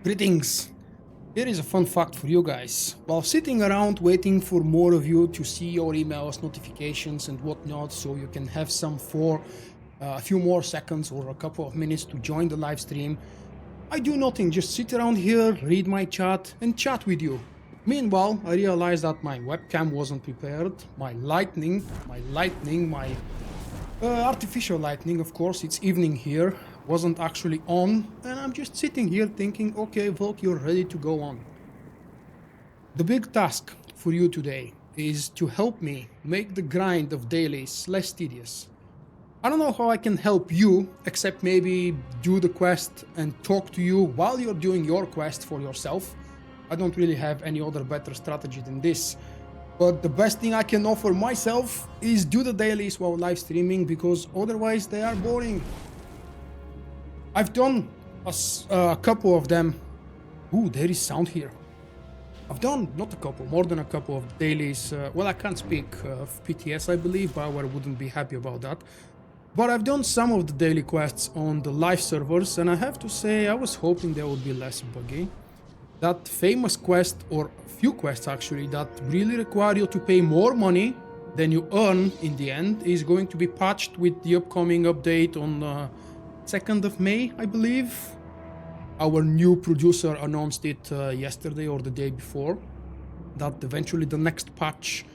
Greetings! Here is a fun fact for you guys. While sitting around waiting for more of you to see your emails, notifications and whatnot, so you can have some for a few more seconds or a couple of minutes to join the live stream, I do nothing, just sit around here, read my chat and chat with you. Meanwhile, I realized that my webcam wasn't prepared, my artificial lightning, of course, it's evening here, wasn't actually on, and I'm just sitting here thinking, okay, Vulkk, you're ready to go on. The big task for you today is to help me make the grind of dailies less tedious. I don't know how I can help you, except maybe do the quest and talk to you while you're doing your quest for yourself. I don't really have any other better strategy than this. But the best thing I can offer myself is do the dailies while live streaming, because otherwise they are boring. I've done a couple of them. Ooh, there is sound here. I've done not a couple, more than a couple of dailies. Well, I can't speak of PTS, I believe. Bioware wouldn't be happy about that. But I've done some of the daily quests on the live servers, and I have to say I was hoping they would be less buggy. That famous quest, or a few quests actually, that really require you to pay more money than you earn in the end, is going to be patched with the upcoming update on 2nd of May, I believe. Our new producer announced it yesterday or the day before, that eventually the next patch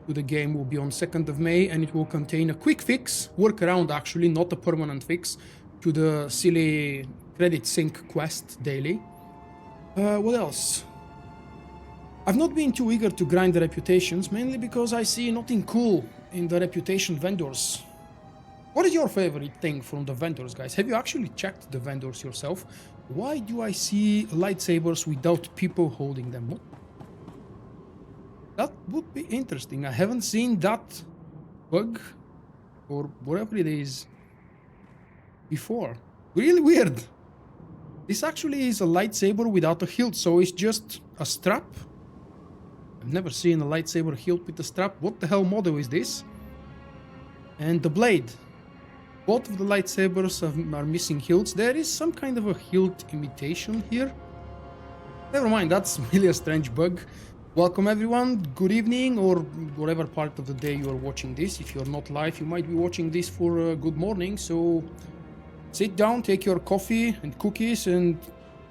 to the game will be on 2nd of May, and it will contain a quick fix, workaround actually, not a permanent fix, to the silly credit sync quest daily. What else? I've not been too eager to grind the reputations, mainly because I see nothing cool in the reputation vendors. What is your favorite thing from the vendors, guys? Have you actually checked the vendors yourself? Why do I see lightsabers without people holding them? What? That would be interesting. I haven't seen that bug or whatever it is before. Really weird. This actually is a lightsaber without a hilt, so it's just a strap. I've never seen a lightsaber hilt with a strap. What the hell model is this? And the blade. Both of the lightsabers are missing hilts. There is some kind of a hilt imitation here. Never mind, that's really a strange bug. Welcome everyone, good evening, or whatever part of the day you are watching this. If you're not live, you might be watching this for good morning, so sit down, take your coffee and cookies and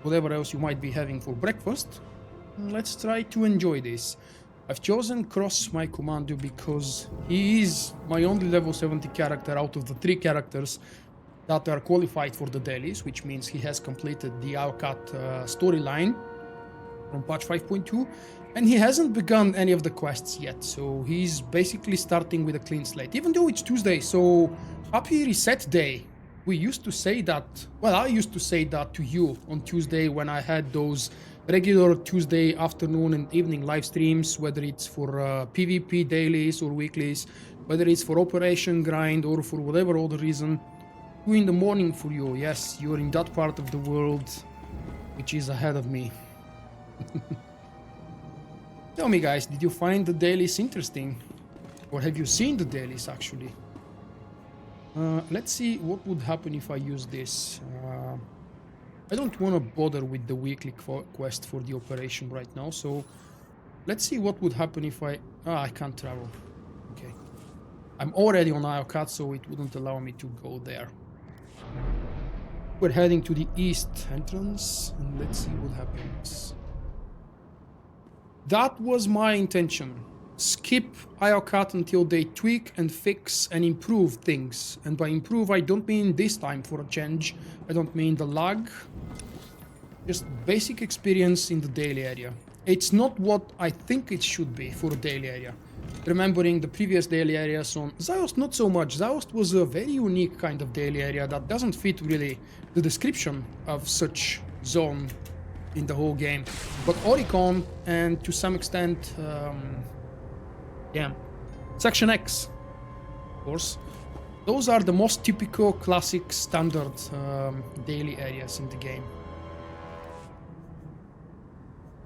whatever else you might be having for breakfast. Let's try to enjoy this. I've chosen Cross, my commander, because he is my only level 70 character out of the 3 characters that are qualified for the dailies, which means he has completed the Iokath storyline from patch 5.2, and he hasn't begun any of the quests yet, so he's basically starting with a clean slate, even though it's Tuesday, so happy reset day. We used to say that, well, I used to say that to you on Tuesday when I had those regular Tuesday afternoon and evening live streams, whether it's for PvP dailies or weeklies, whether it's for Operation Grind or for whatever other reason. 2 in the morning for you. Yes, you're in that part of the world which is ahead of me. Tell me, guys, did you find the dailies interesting? Or have you seen the dailies actually? Let's see what would happen if I use this. I don't want to bother with the weekly quest for the operation right now, so let's see what would happen if I can't travel. Okay. I'm already on Iokath, so it wouldn't allow me to go there. We're heading to the east entrance, and let's see what happens. That was my intention. Skip Iokath until they tweak and fix and improve things. And by improve, I don't mean this time for a change. I don't mean the lag. Just basic experience in the daily area. It's not what I think it should be for a daily area. Remembering the previous daily areas on Zaost, not so much. Zaost was a very unique kind of daily area that doesn't fit really the description of such zone in the whole game. But Oricon and to some extent Section X, of course. Those are the most typical, classic, standard daily areas in the game.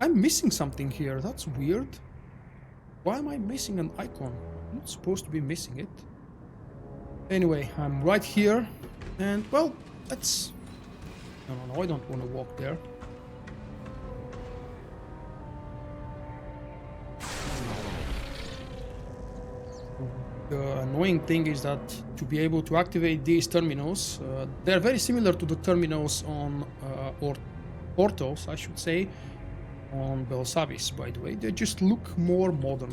I'm missing something here. That's weird. Why am I missing an icon? I'm not supposed to be missing it. Anyway, I'm right here. And, well, let's... No, I don't want to walk there. annoying thing is that to be able to activate these terminals, they're very similar to the terminals on, or portals, I should say, on Belsavis, by the way. They just look more modern.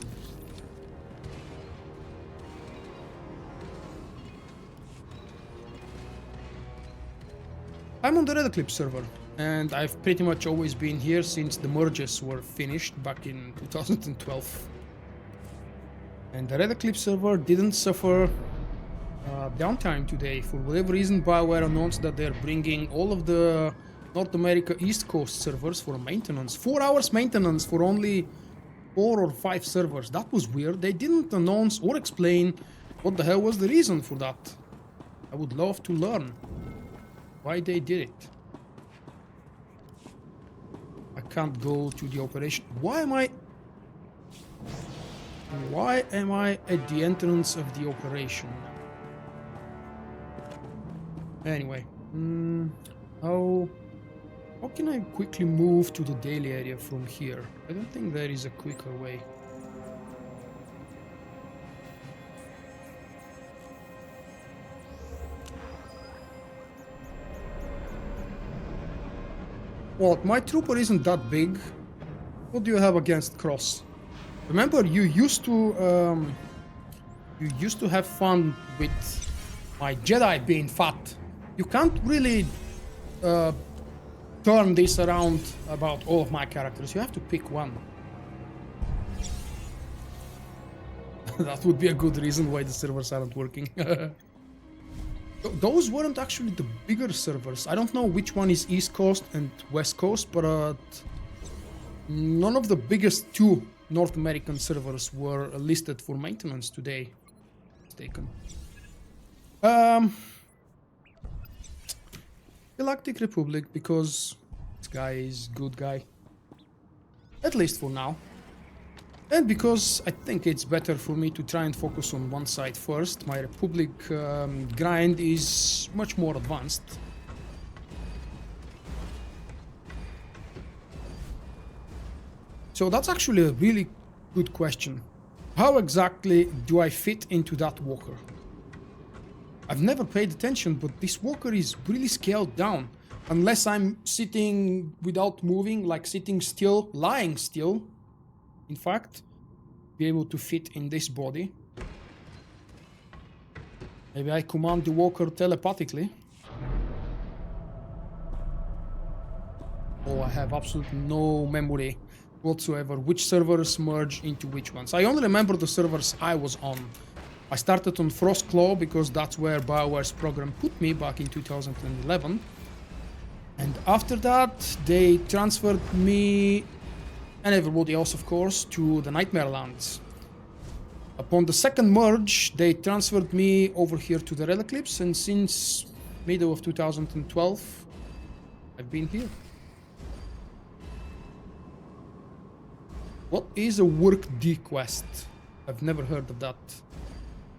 I'm on the Red Eclipse server, and I've pretty much always been here since the merges were finished back in 2012. And the Red Eclipse server didn't suffer downtime today. For whatever reason, BioWare announced that they're bringing all of the North America East Coast servers for maintenance. 4 hours maintenance for only 4 or 5 servers. That was weird. They didn't announce or explain what the hell was the reason for that. I would love to learn why they did it. I can't go to the operation. Why am I at the entrance of the operation? Anyway, how can I quickly move to the daily area from here? I don't think there is a quicker way. Well, my trooper isn't that big. What do you have against Cross? Remember, you used to have fun with my Jedi being fat. You can't really turn this around about all of my characters. You have to pick one. That would be a good reason why the servers aren't working. Those weren't actually the bigger servers. I don't know which one is East Coast and West Coast, but none of the biggest 2 North American servers were listed for maintenance today. Mistaken. Galactic Republic, because this guy is good guy. At least for now. And because I think it's better for me to try and focus on one side first. My Republic grind is much more advanced. So that's actually a really good question. How exactly do I fit into that walker? I've never paid attention, but this walker is really scaled down. Unless I'm sitting without moving, like sitting still, lying still. In fact, be able to fit in this body. Maybe I command the walker telepathically. Oh, I have absolutely no memory whatsoever which servers merge into which ones. I only remember the servers I was on. I started on Frostclaw because that's where BioWare's program put me back in 2011. And after that, they transferred me, and everybody else of course, to the Nightmare Lands. Upon the second merge, they transferred me over here to the Red Eclipse, and since middle of 2012, I've been here. What is a Vulkk D quest? I've never heard of that,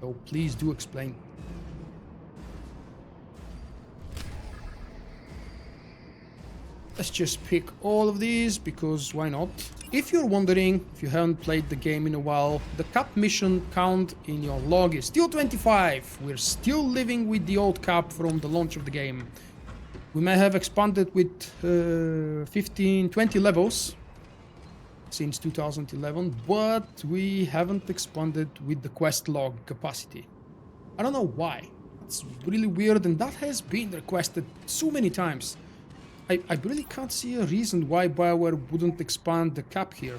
so please do explain. Let's just pick all of these, because why not? If you're wondering, if you haven't played the game in a while, the cap mission count in your log is still 25. We're still living with the old cap from the launch of the game. We may have expanded with 15, 20 levels since 2011, but we haven't expanded with the quest log capacity. I don't know why. It's really weird, and that has been requested so many times. I really can't see a reason why BioWare wouldn't expand the cap here.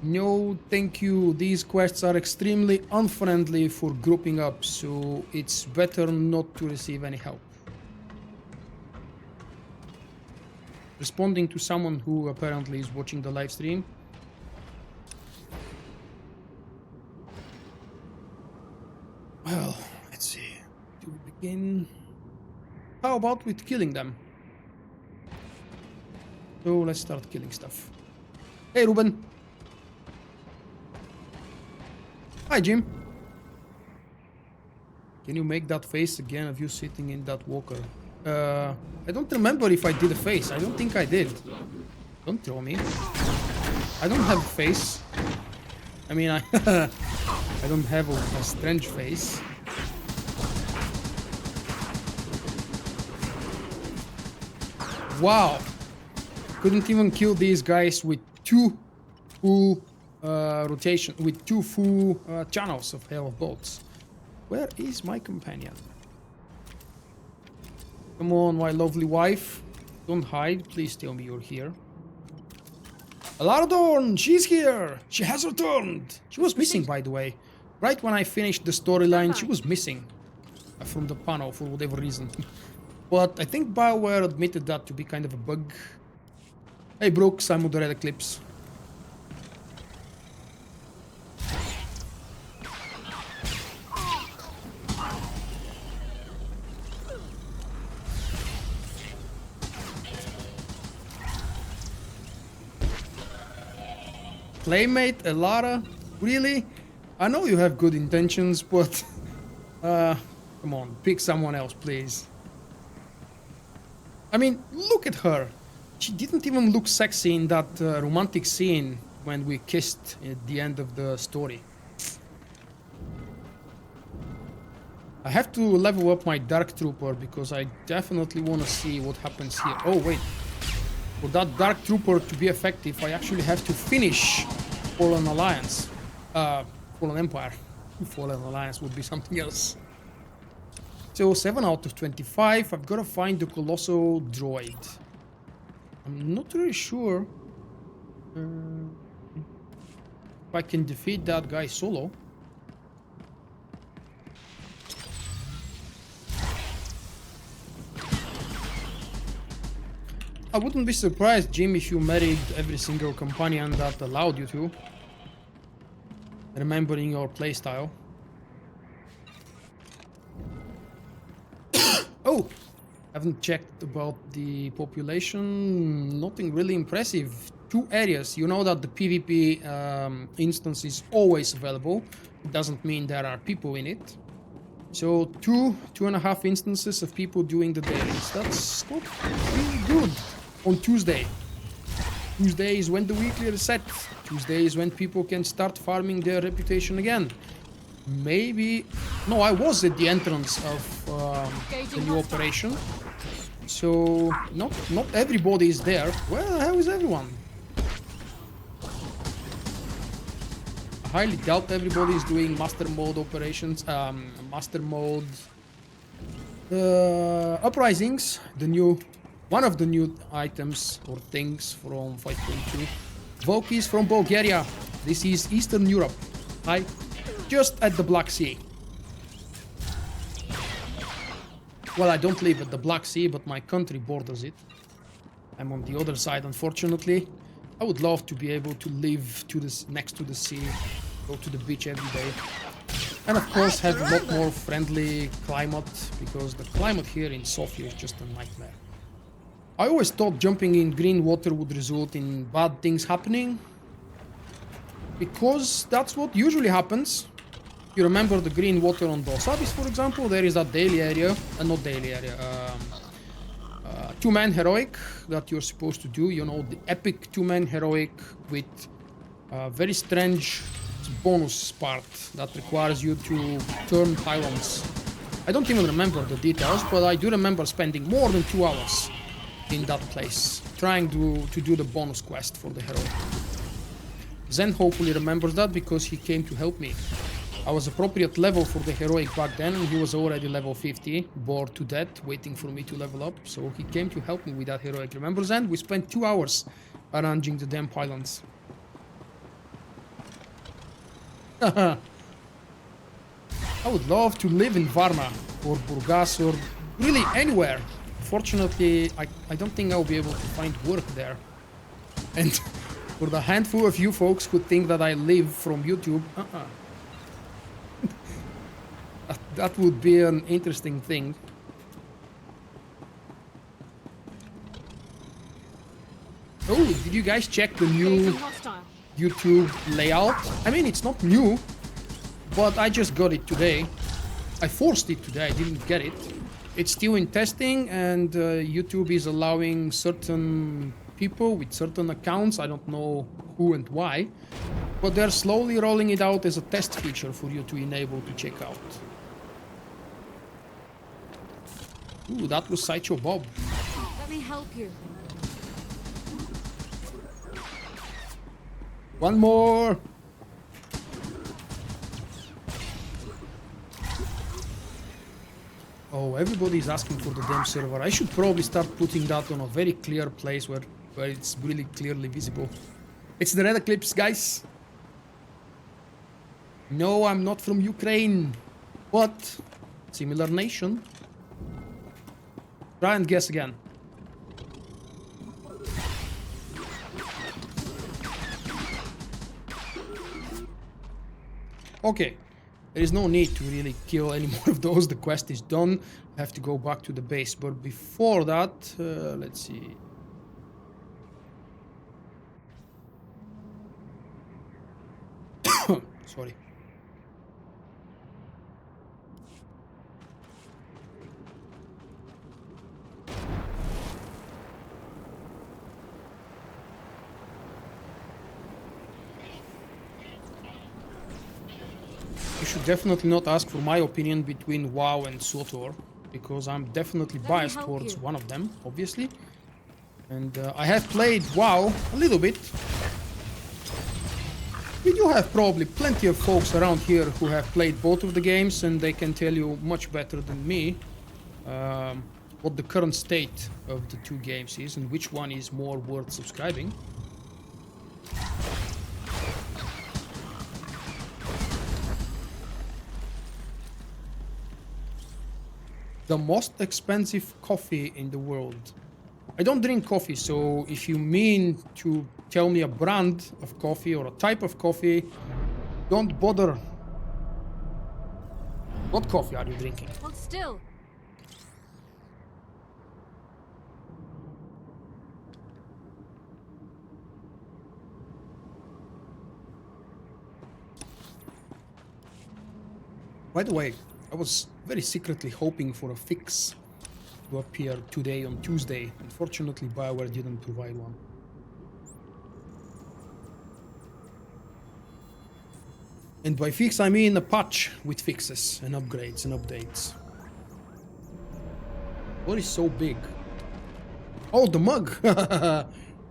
No, thank you. These quests are extremely unfriendly for grouping up, so it's better not to receive any help. Responding to someone who apparently is watching the live stream. Well, let's see. Do we begin? How about with killing them? So let's start killing stuff. Hey, Ruben. Hi, Jim. Can you make that face again of you sitting in that walker? I don't remember if I did a face. I don't think I did. Don't throw me. I don't have a face. I mean, I don't have a strange face. Wow! Couldn't even kill these guys with two full rotation, with two full channels of hell bolts. Where is my companion? Come on, my lovely wife. Don't hide. Please tell me you're here. Alardorn! She's here! She has returned! She was missing, by the way. Right when I finished the storyline, she was missing. From the panel, for whatever reason. But I think BioWare admitted that to be kind of a bug. Hey Brooks, I'm on the Red Eclipse. Playmate, Elara? Really? I know you have good intentions, but... come on, pick someone else, please. I mean, look at her. She didn't even look sexy in that romantic scene when we kissed at the end of the story. I have to level up my Dark Trooper because I definitely want to see what happens here. Oh, wait. For that Dark Trooper to be effective, I actually have to finish Fallen Alliance. Fallen Empire. Fallen Alliance would be something else. So 7 out of 25. I've got to find the Colossal Droid. I'm not really sure if I can defeat that guy solo. I wouldn't be surprised, Jim, if you married every single companion that allowed you to. Remembering your playstyle. Oh! Haven't checked about the population. Nothing really impressive. 2 areas. You know that the PvP instance is always available. It doesn't mean there are people in it. So 2.5 instances of people doing the dailies. That's not really good. On Tuesday. Tuesday is when the weekly reset. Tuesday is when people can start farming their reputation again. Maybe... No, I was at the entrance of the new operation. So, not everybody is there. Where the hell is everyone? I highly doubt everybody is doing master mode operations. Master mode... Uprisings, the new... One of the new items or things from 5.2. Vulkk is from Bulgaria. This is Eastern Europe. Hi. Just at the Black Sea. Well, I don't live at the Black Sea, but my country borders it. I'm on the other side, unfortunately. I would love to be able to live next to the sea, go to the beach every day. And of course have a lot more friendly climate, because the climate here in Sofia is just a nightmare. I always thought jumping in green water would result in bad things happening, because that's what usually happens. You remember the green water on Dos Abis, for example? There is that daily area, not daily area, 2-man heroic that you're supposed to do. You know, the epic 2-man heroic with a very strange bonus part that requires you to turn pylons. I don't even remember the details, but I do remember spending more than 2 hours in that place, trying to do the bonus quest for the heroic. Zen hopefully remembers that because he came to help me. I was appropriate level for the heroic back then, and he was already level 50, bored to death, waiting for me to level up, so he came to help me with that heroic. Remember Zen? We spent 2 hours arranging the damn pylons. I would love to live in Varna, or Burgas, or really anywhere. Fortunately, I don't think I'll be able to find work there. And for the handful of you folks who think that I live from YouTube, that would be an interesting thing. Oh, did you guys check the new YouTube layout? I mean, it's not new, but I just got it today. I forced it today, I didn't get it. It's still in testing, and YouTube is allowing certain people with certain accounts, I don't know who and why, But they're slowly rolling it out as a test feature for you to enable to check out. Ooh, that was Sideshow Bob. Let me help you. One more! Oh, everybody's asking for the damn server. I should probably start putting that on a very clear place where it's really clearly visible. It's the Red Eclipse, guys. No, I'm not from Ukraine. But similar nation. Try and guess again. Okay. There is no need to really kill any more of those. The quest is done. I have to go back to the base. But before that, let's see. Sorry. You should definitely not ask for my opinion between WoW and SWTOR, because I'm definitely biased towards one of them, obviously. And I have played WoW a little bit. We do have probably plenty of folks around here who have played both of the games, and they can tell you much better than me what the current state of the two games is and which one is more worth subscribing. The most expensive coffee in the world. I don't drink coffee, so if you mean to tell me a brand of coffee or a type of coffee, don't bother. What coffee are you drinking? Hold still. By the way, I was very secretly hoping for a fix to appear today on Tuesday. Unfortunately, BioWare didn't provide one. And by fix, I mean a patch with fixes and upgrades and updates. What is so big? Oh, the mug!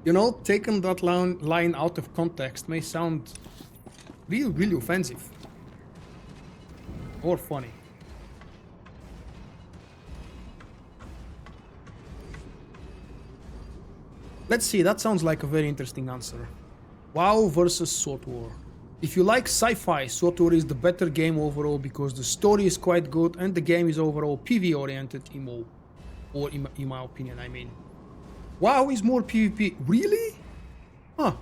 You know, taking that line out of context may sound really, really offensive. Or funny. Let's see, that sounds like a very interesting answer. WoW versus SWTOR. If you like sci-fi, SWTOR is the better game overall because the story is quite good and the game is overall PvE oriented MMO. Or in my opinion, I mean. WoW is more PvP. Really? Huh.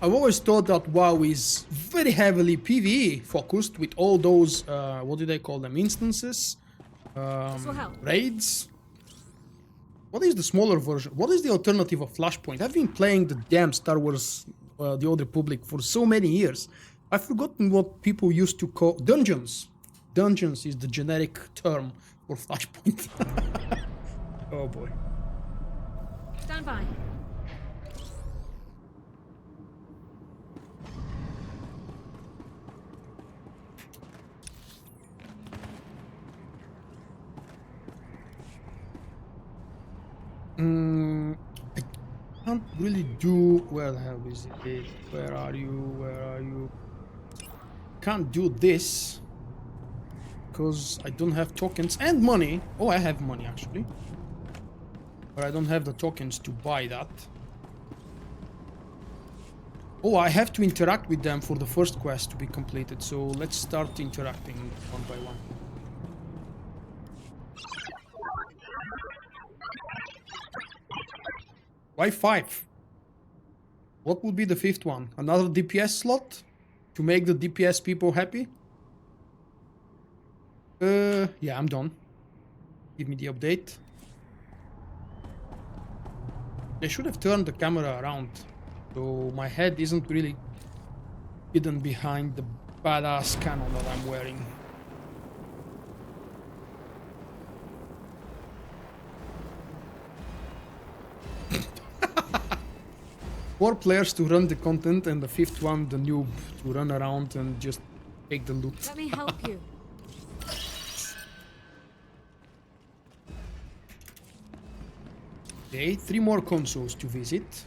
I've always thought that WoW is very heavily PvE focused with all those, what do they call them, instances? Raids? What is the smaller version? What is the alternative of Flashpoint? I've been playing the damn Star Wars The Old Republic for so many years. I've forgotten what people used to call dungeons. Dungeons is the generic term for Flashpoint. Oh boy. Stand by. I can't really do... Where the hell is it? Where are you? Where are you? Can't do this because I don't have tokens and money. Oh, I have money actually, but I don't have the tokens to buy that. Oh, I have to interact with them for the first quest to be completed, so let's start interacting one by one. Why 5? What would be the 5th one? Another DPS slot? To make the DPS people happy? Yeah, I'm done. Give me the update. They should have turned the camera around, so my head isn't really hidden behind the badass cannon that I'm wearing. 4 players to run the content and the 5th one, the noob, to run around and just take the loot. Let me help you. Okay, 3 more consoles to visit.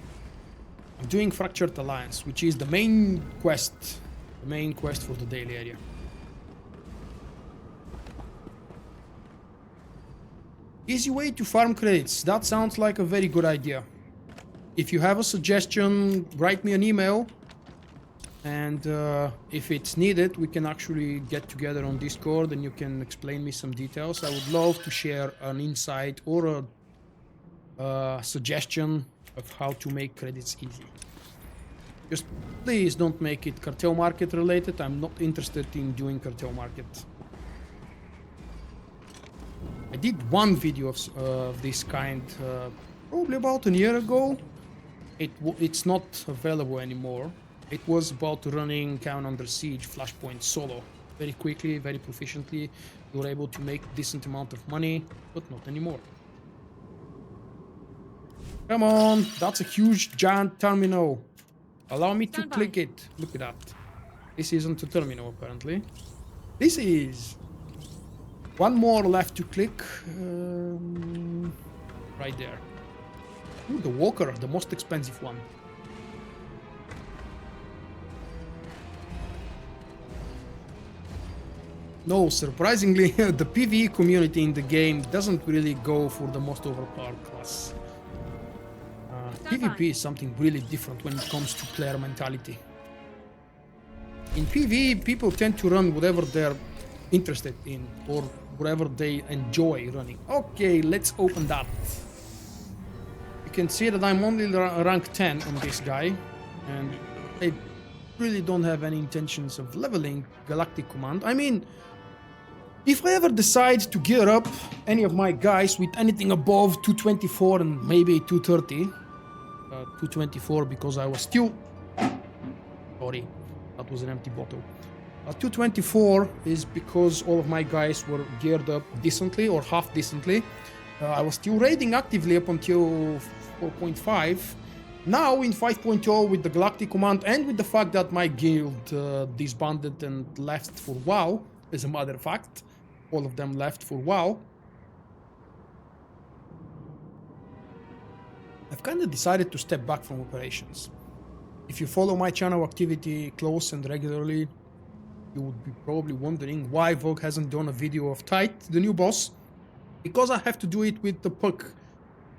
I'm doing Fractured Alliance, which is the main quest for the daily area. Easy way to farm credits. That sounds like a very good idea. If you have a suggestion, write me an email. And if it's needed, we can actually get together on Discord and you can explain me some details. I would love to share an insight or a suggestion of how to make credits easy. Just please don't make it cartel market related. I'm not interested in doing cartel market. I did one video of this kind probably about a year ago. It's not available anymore. It was about running Count Under Siege Flashpoint solo. Very quickly, very proficiently. You were able to make decent amount of money, but not anymore. Come on, that's a huge giant terminal. Allow me to click it. Look at that. This isn't a terminal apparently. This is. One more left to click. Right there. Ooh, the Walker, the most expensive one. No, surprisingly, the PvE community in the game doesn't really go for the most overpowered class. PvP is something really different when it comes to player mentality. In PvE, people tend to run whatever they're interested in or whatever they enjoy running. Okay, let's open that. You can see that I'm only rank 10 on this guy, and I really don't have any intentions of leveling Galactic Command. I mean, if I ever decide to gear up any of my guys with anything above 224 and maybe 230, 224 because I was still... Sorry, that was an empty bottle. 224 is because all of my guys were geared up decently or half decently. I was still raiding actively up until 4.5. Now in 5.0 with the Galactic Command and with the fact that my guild disbanded and left for WoW, as a matter of fact, all of them left for WoW. I've kind of decided to step back from operations. If you follow my channel activity close and regularly, you would be probably wondering why Vulkk hasn't done a video of Tite, the new boss. Because I have to do it with the Puck,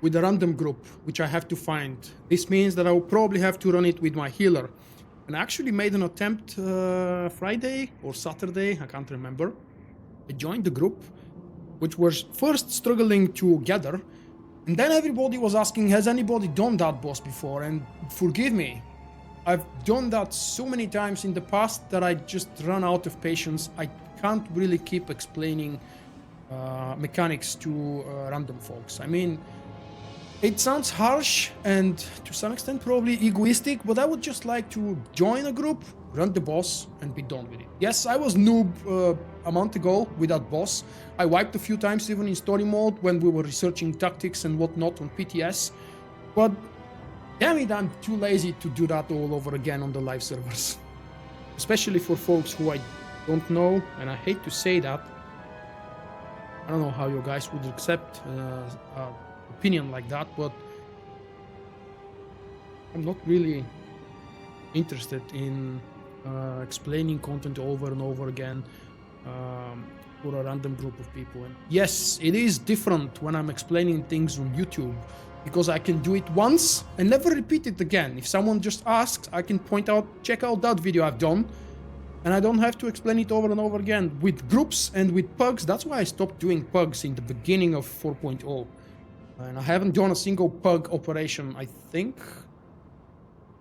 with a random group, which I have to find. This means that I will probably have to run it with my healer. And I actually made an attempt Friday or Saturday, I can't remember. I joined the group, which was first struggling to gather. And then everybody was asking, has anybody done that boss before? And forgive me, I've done that so many times in the past that I just run out of patience. I can't really keep explaining mechanics to random folks. I mean, it sounds harsh and to some extent probably egoistic, but I would just like to join a group, run the boss, and be done with it. Yes, I was noob a month ago with that boss. I wiped a few times even in story mode when we were researching tactics and whatnot on PTS, but damn it, I'm too lazy to do that all over again on the live servers. Especially for folks who I don't know, and I hate to say that. I don't know how you guys would accept an opinion like that, but I'm not really interested in explaining content over and over again for a random group of people. And yes, it is different when I'm explaining things on YouTube, because I can do it once and never repeat it again. If someone just asks, I can point out, check out that video I've done, and I don't have to explain it over and over again. With groups and with pugs, that's why I stopped doing pugs in the beginning of 4.0. And I haven't done a single pug operation, I think.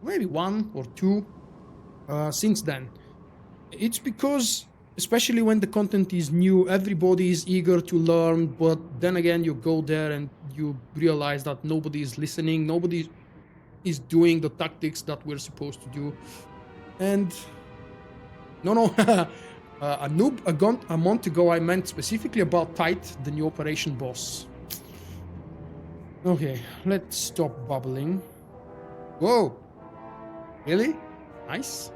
Maybe 1 or 2 since then. It's because, especially when the content is new, everybody is eager to learn, but then again you go there and you realize that nobody is listening, nobody is doing the tactics that we're supposed to do. And a month ago I meant specifically about Tite, the new operation boss. Okay, let's stop babbling. Whoa, Really? Nice.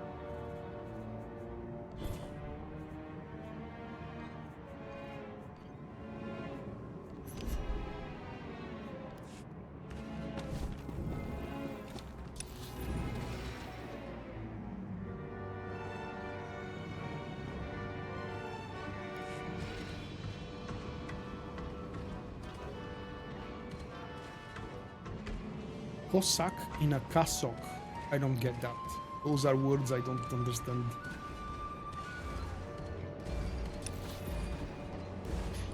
Cossack in a cassock. I don't get that. Those are words I don't understand.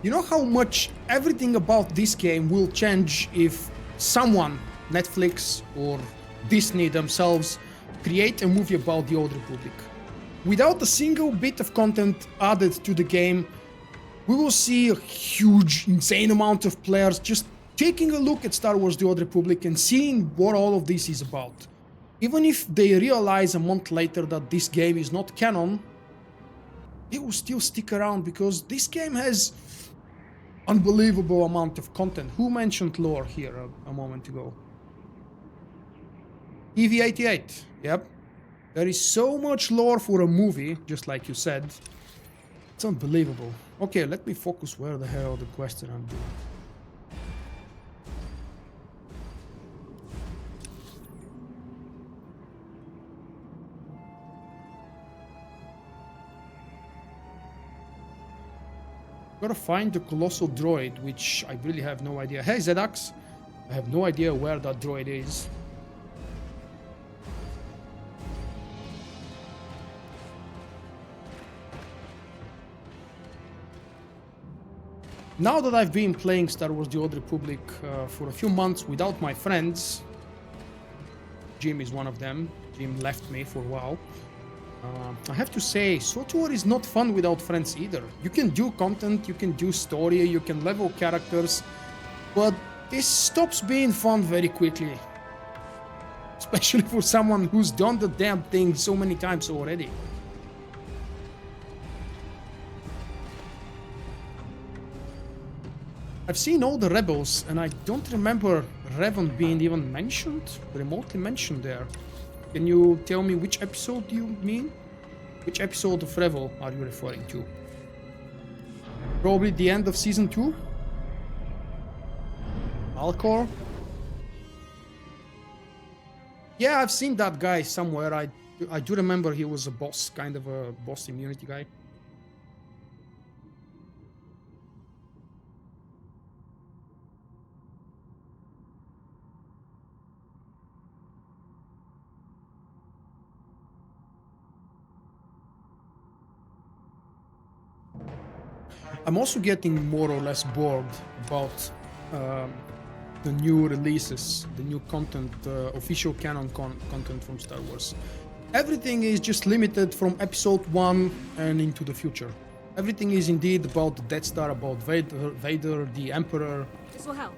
You know how much everything about this game will change if someone, Netflix or Disney themselves, create a movie about the Old Republic. Without a single bit of content added to the game, we will see a huge, insane amount of players just taking a look at Star Wars The Old Republic and seeing what all of this is about. Even if they realize a month later that this game is not canon, they will still stick around because this game has unbelievable amount of content. Who mentioned lore here a moment ago? EV88, yep. There is so much lore for a movie, just like you said. It's unbelievable. Okay, let me focus where the hell the question I'm doing. Gotta find the colossal droid, which I really have no idea. Hey Zedax, I have no idea where that droid is. Now that I've been playing Star Wars The Old Republic for a few months without my friends, Jim is one of them. Jim left me for a while. I have to say, SWTOR is not fun without friends either. You can do content, you can do story, you can level characters, but this stops being fun very quickly. Especially for someone who's done the damn thing so many times already. I've seen all the Rebels, and I don't remember Revan being even mentioned, remotely mentioned there. Can you tell me which episode you mean? Which episode of Rebel are you referring to? Probably the end of season 2? Alcor? Yeah, I've seen that guy somewhere. I do remember he was a boss, kind of a boss immunity guy. I'm also getting more or less bored about the new releases, the new content, official canon content from Star Wars. Everything is just limited from episode 1 and into the future. Everything is indeed about the Death Star, about Vader, the Emperor. This will help.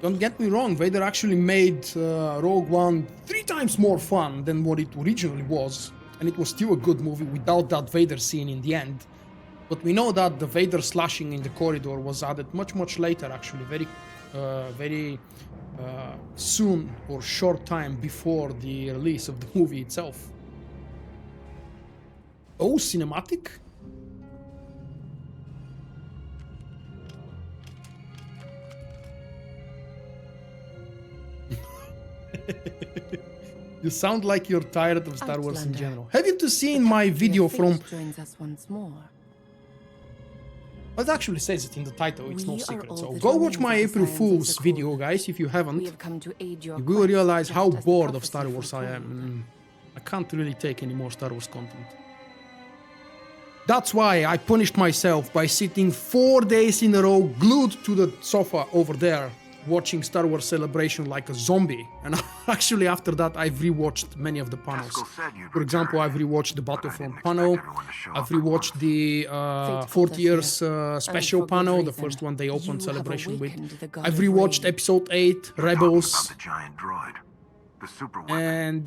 Don't get me wrong, Vader actually made Rogue One 3 times more fun than what it originally was. And it was still a good movie without that Vader scene in the end. But we know that the Vader slashing in the corridor was added much later, actually, very soon or short time before the release of the movie itself. Oh, cinematic? You sound like you're tired of Star Wars in general. Haven't you seen my video from... joins us once more. It actually says it in the title, it's no secret. So go watch my April Fool's video, guys, if you haven't. You will realize how bored of Star Wars I am. I can't really take any more Star Wars content. That's why I punished myself by sitting 4 days in a row glued to the sofa over there, watching Star Wars Celebration like a zombie. And actually after that I've rewatched many of the panels. For example, I've rewatched the Battlefront panel, I've rewatched the 40 years special panel, the first one they opened Celebration with. I've rewatched episode 8, Rebels, and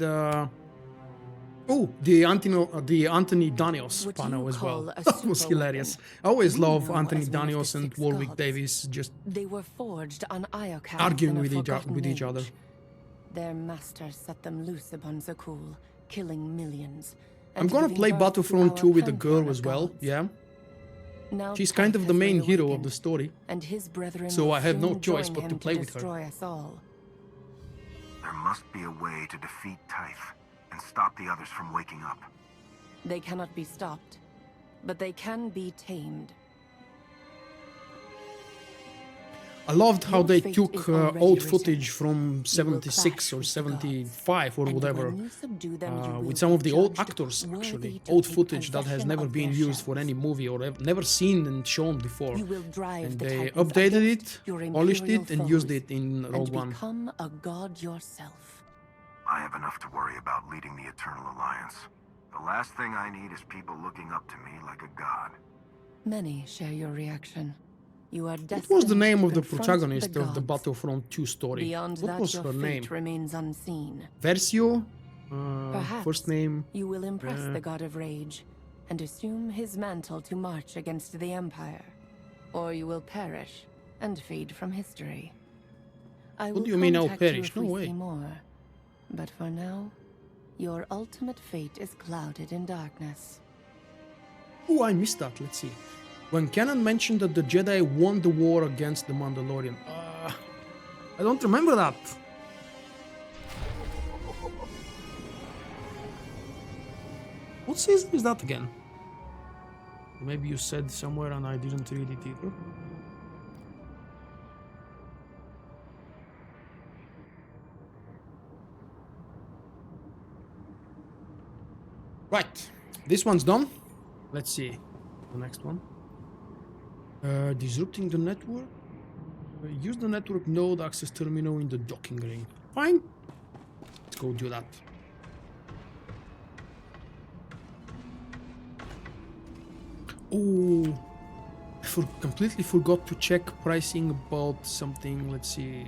the Anthony Daniels panel as well. That was hilarious. I always love Anthony Daniels and Warwick Davis just they were forged on Iokath arguing with each other. Their masters set them loose upon Zakul, killing millions. I'm and gonna giving play birth Battlefront to 2 our with a girl pantheon as of well, gods. yeah. Now She's kind Typh of the has main hero of reawakened, the story, and his brethren so will I have no soon choice join but to him play with her. destroy us all. There must be a way to defeat Typh and stop the others from waking up. They cannot be stopped, but they can be tamed. I loved how Your they fate took is already old written. footage from You will 76 clash or with the gods, 75 or and whatever, when you subdue them, you will with some of be the old judged actors, worthy actually. to Old take footage that has possession never of been their used for shells. any movie or never seen and shown before. You will drive And the they Titans updated against it, your polished imperial it, and used foes, it in Rogue and One. become a god yourself. I have enough to worry about leading the Eternal Alliance. The last thing I need is people looking up to me like a god. Many share your reaction. You are What was the destined name to of the confront protagonist the of the gods. Battlefront 2 story? Beyond What that, was your her fate name? remains unseen. Versio? Perhaps First name? you will impress the god of rage and assume his mantle to march against the Empire, or you will perish and fade from history. I will do you mean I'll contact you perish? if No we way. see more, but for now, your ultimate fate is clouded in darkness. Oh, I missed that. Let's see. When Canon mentioned that the Jedi won the war against the Mandalorian. I don't remember that. What season is that again? Maybe you said somewhere and I didn't read it either. Right, this one's done. Let's see the next one. Disrupting the network. Use the network node access terminal in the docking ring. Fine. Let's go do that. Oh, I completely forgot to check pricing about something. Let's see.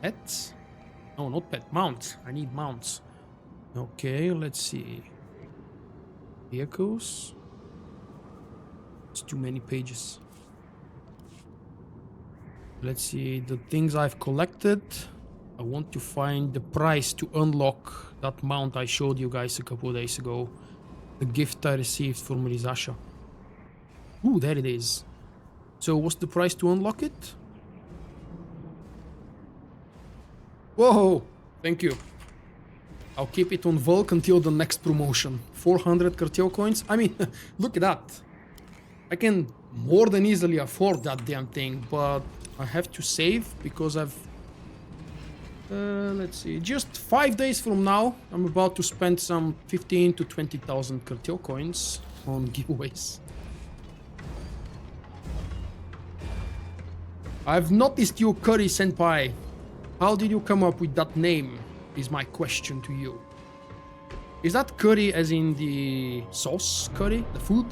Pets? No, not pet. Mounts. I need mounts. Okay, let's see. Vehicles. It's too many pages. Let's see the things I've collected. I want to find the price to unlock that mount I showed you guys a couple of days ago. The gift I received from Rizasha. Ooh, there it is. So what's the price to unlock it? Whoa, thank you. I'll keep it on Vulkk until the next promotion. 400 cartel coins. I mean, look at that. I can more than easily afford that damn thing, but I have to save because I've... let's see, just 5 days from now, I'm about to spend some 15 to 20,000 cartel coins on giveaways. I've noticed you, Curry Senpai. How did you come up with that name, is my question to you. Is that curry as in the sauce curry, the food?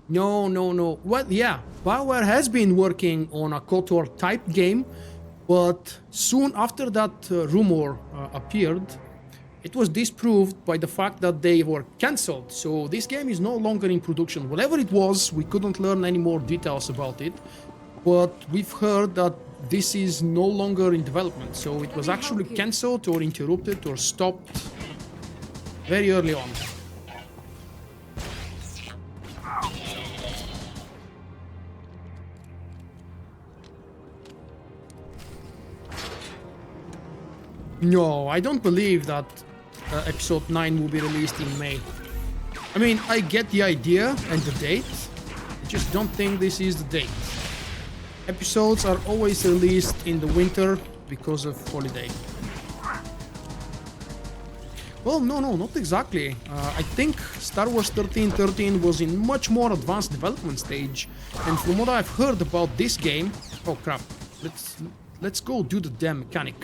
No. Well, yeah, BioWare has been working on a KOTOR type game, but soon after that rumor appeared, it was disproved by the fact that they were cancelled. So this game is no longer in production. Whatever it was, we couldn't learn any more details about it, but we've heard that this is no longer in development. So it was actually cancelled or interrupted or stopped very early on. No, I don't believe that episode 9 will be released in May. I mean, I get the idea and the date, I just don't think this is the date. Episodes are always released in the winter because of holiday. Well, no, not exactly. I think Star Wars 1313 was in much more advanced development stage, and from what I've heard about this game... Oh crap, let's go do the damn mechanic.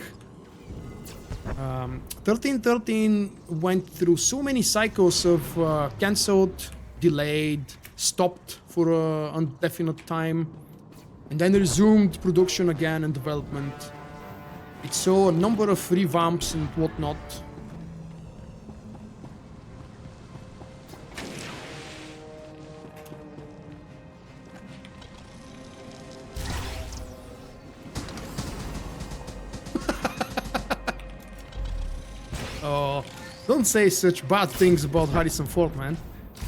1313 went through so many cycles of cancelled, delayed, stopped for an indefinite time, and then resumed production again and development. It saw a number of revamps and whatnot. Oh, don't say such bad things about Harrison Ford, man.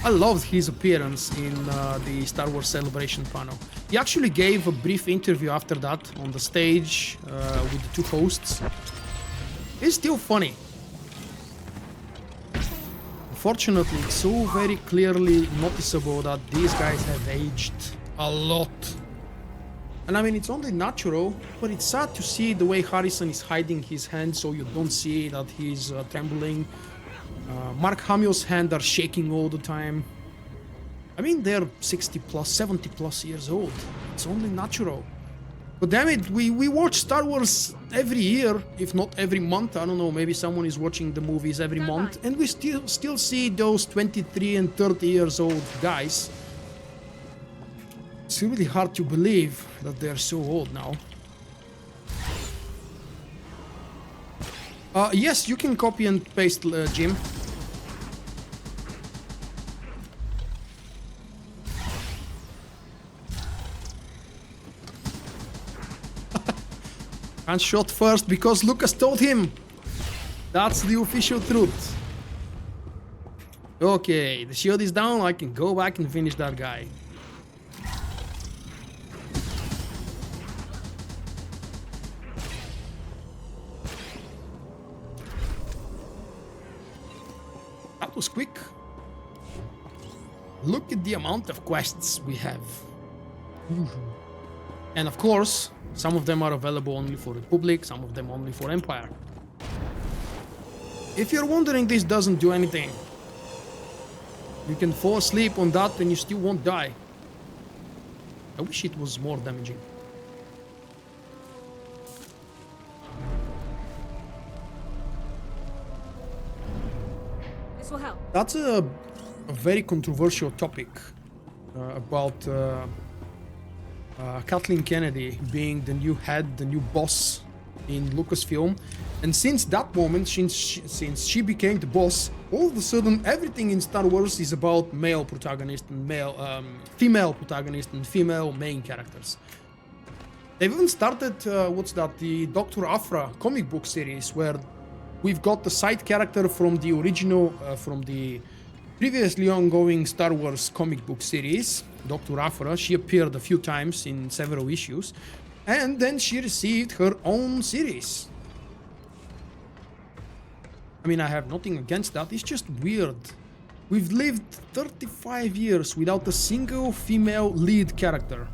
I loved his appearance in the Star Wars Celebration panel. He actually gave a brief interview after that on the stage with the two hosts. It's still funny. Unfortunately, it's so very clearly noticeable that these guys have aged a lot. And I mean, it's only natural, but it's sad to see the way Harrison is hiding his hand so you don't see that he's trembling. Mark Hamill's hands are shaking all the time. I mean, they're 60 plus, 70 plus years old. It's only natural. But damn it, we watch Star Wars every year, if not every month. I don't know, maybe someone is watching the movies every month. And we still see those 23 and 30 years old guys. It's really hard to believe that they're so old now. Yes, you can copy and paste, Jim. And shot first because Lucas told him. That's the official truth. Okay, the shield is down. I can go back and finish that guy. That was quick. Look at the amount of quests we have. And of course, some of them are available only for Republic, some of them only for Empire. If you're wondering, this doesn't do anything. You can fall asleep on that and you still won't die. I wish it was more damaging. This will help. That's a very controversial topic about Kathleen Kennedy being the new head, the new boss in Lucasfilm. And since that moment, since she became the boss, all of a sudden everything in Star Wars is about male protagonist and female protagonist and female main characters. They've even started, the Dr. Aphra comic book series, where we've got the side character from the original, from the previously ongoing Star Wars comic book series, Dr. Aphra. She appeared a few times in several issues, and then she received her own series. I mean, I have nothing against that, it's just weird. We've lived 35 years without a single female lead character.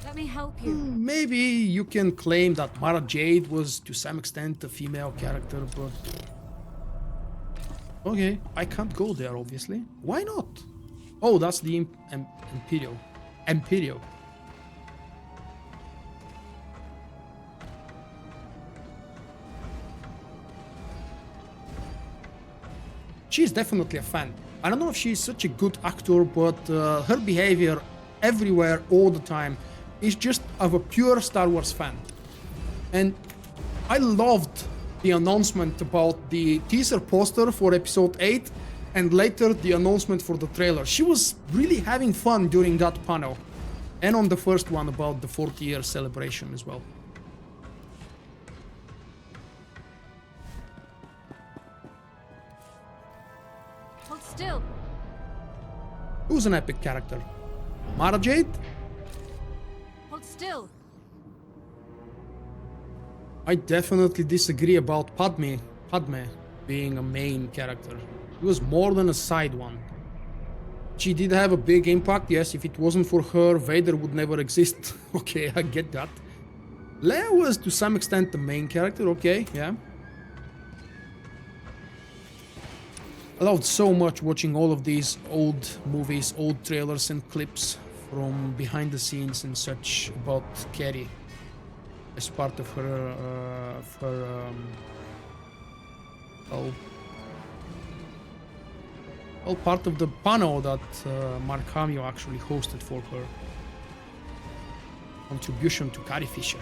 Let me help you. Maybe you can claim that Mara Jade was to some extent a female character, but... Okay, I can't go there, obviously. Why not? Oh, that's the Imperial. Imperial. She's definitely a fan. I don't know if she's such a good actor, but her behavior everywhere, all the time, is just of a pure Star Wars fan. And I loved the announcement about the teaser poster for episode 8 and later the announcement for the trailer. She was really having fun during that panel. And on the first one about the 40-year celebration as well. Hold still. Who's an epic character? Mara Jade? Hold still. I definitely disagree about Padme being a main character. She was more than a side one. She did have a big impact, yes. If it wasn't for her, Vader would never exist. Okay, I get that. Leia was to some extent the main character, okay, yeah. I loved so much watching all of these old movies, old trailers and clips from behind the scenes and such about Carrie as part of her, part of the panel that Mark Hamill actually hosted for her contribution to Carrie Fisher.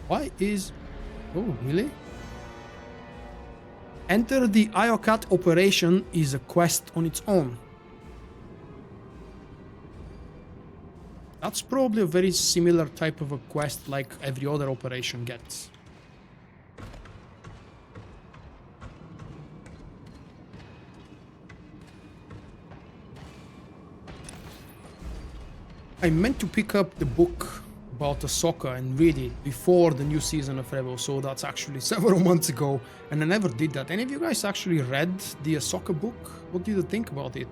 Why is... Oh, really? Enter the Iokath operation is a quest on its own. That's probably a very similar type of a quest like every other operation gets. I meant to pick up the book about Ahsoka and read it before the new season of Rebels, so that's actually several months ago, and I never did that. Any of you guys actually read the Ahsoka book? What do you think about it?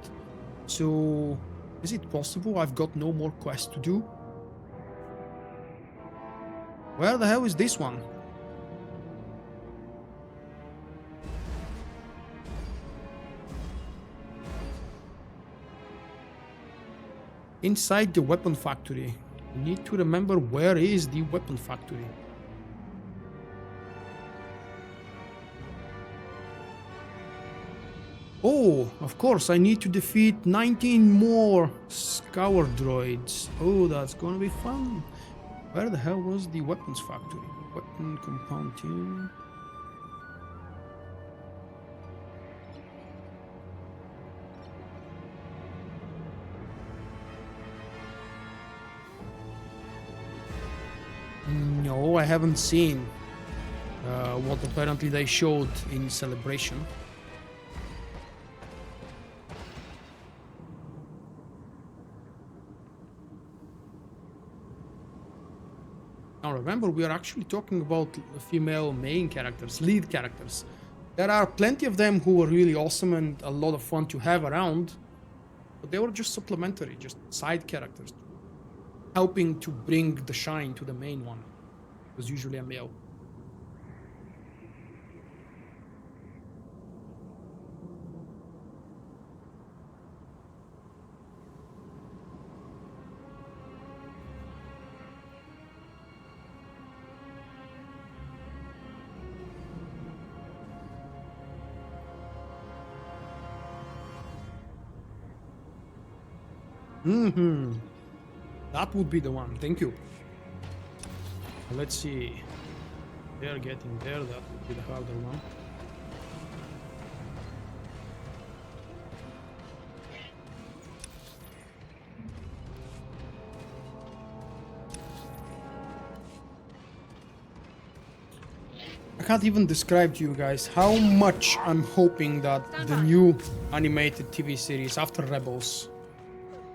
So, is it possible I've got no more quests to do? Where the hell is this one? Inside the weapon factory. You need to remember where is the weapon factory. Oh, of course, I need to defeat 19 more scour droids. Oh, that's gonna be fun. Where the hell was the weapons factory? Weapon compound team. No, I haven't seen what apparently they showed in Celebration. Now remember, we are actually talking about female main characters, lead characters. There are plenty of them who were really awesome and a lot of fun to have around, but they were just supplementary, just side characters, helping to bring the shine to the main one. It was usually a male. That would be the one. Thank you. Let's see. They're getting there. That would be the harder one. I can't even describe to you guys how much I'm hoping that the new animated TV series after Rebels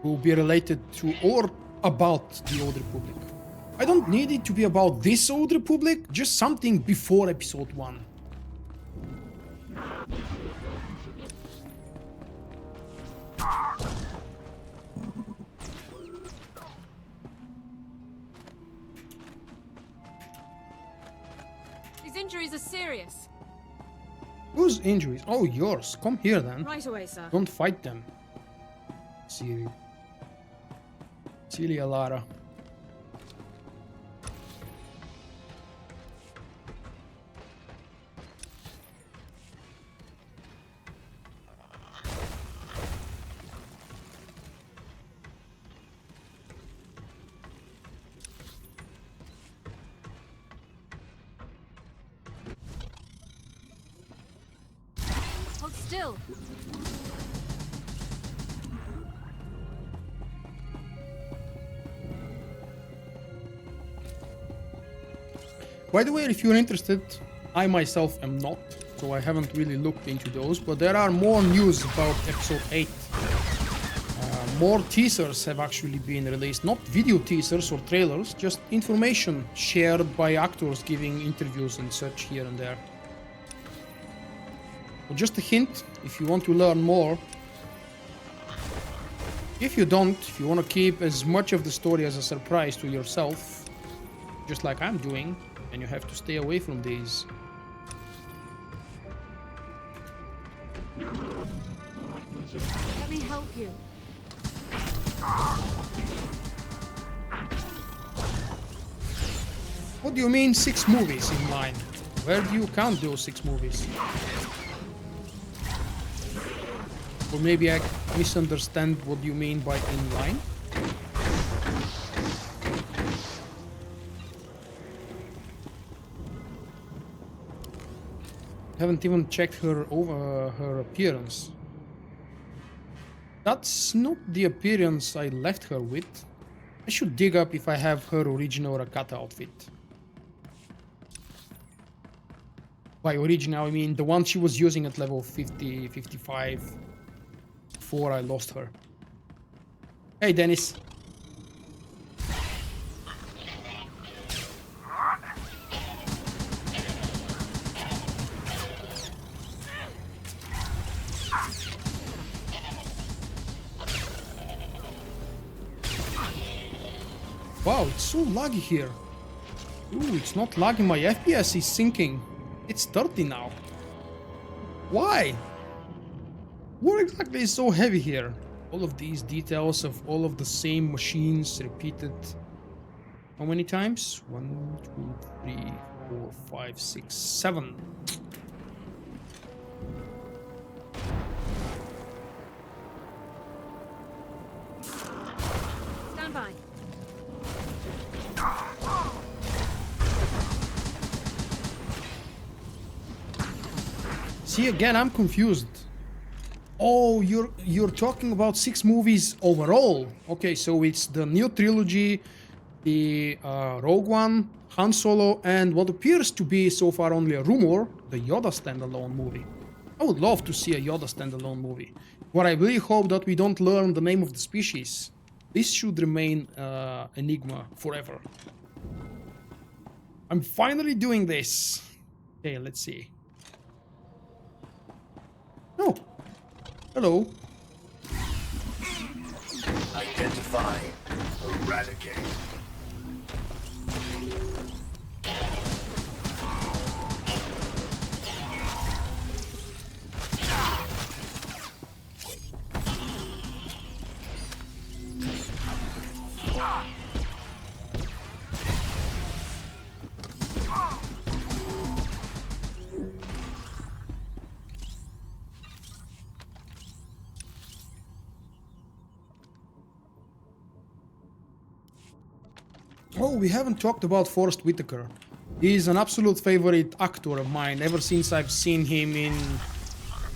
will be related to or about the Old Republic. I don't need it to be about this Old Republic, just something before episode 1. These injuries are serious. Whose injuries? Oh, yours. Come here then. Right away, sir. Don't fight them. Celia Lara. Hold still. By the way, if you're interested, I myself am not, so I haven't really looked into those, but there are more news about episode 8. More teasers have actually been released, not video teasers or trailers, just information shared by actors giving interviews and such here and there. Well, just a hint, if you want to learn more. If you don't, if you want to keep as much of the story as a surprise to yourself, just like I'm doing, and you have to stay away from these. Let me help you. What do you mean 6 movies in line? Where do you count those 6 movies? Or maybe I misunderstand what you mean by in line? Haven't even checked her appearance. That's not the appearance I left her with. I should dig up if I have her original Rakata outfit. By original, I mean the one she was using at level 50, 55 before I lost her. Hey, Dennis. Wow, it's so laggy here. Ooh, it's not laggy, my FPS is sinking. It's 30 now. Why? What exactly is so heavy here? All of these details of all of the same machines repeated. How many times? 1, 2, 3, 4, 5, 6, 7. Stand by. See, again, I'm confused. Oh, you're talking about 6 movies overall. Okay, so it's the new trilogy, the Rogue One, Han Solo, and what appears to be so far only a rumor, the Yoda standalone movie. I would love to see a Yoda standalone movie, where I really hope that we don't learn the name of the species. This should remain enigma forever. I'm finally doing this. Okay, let's see. Oh, hello. Identify, eradicate. Oh, we haven't talked about Forrest Whitaker. He's an absolute favorite actor of mine ever since I've seen him in...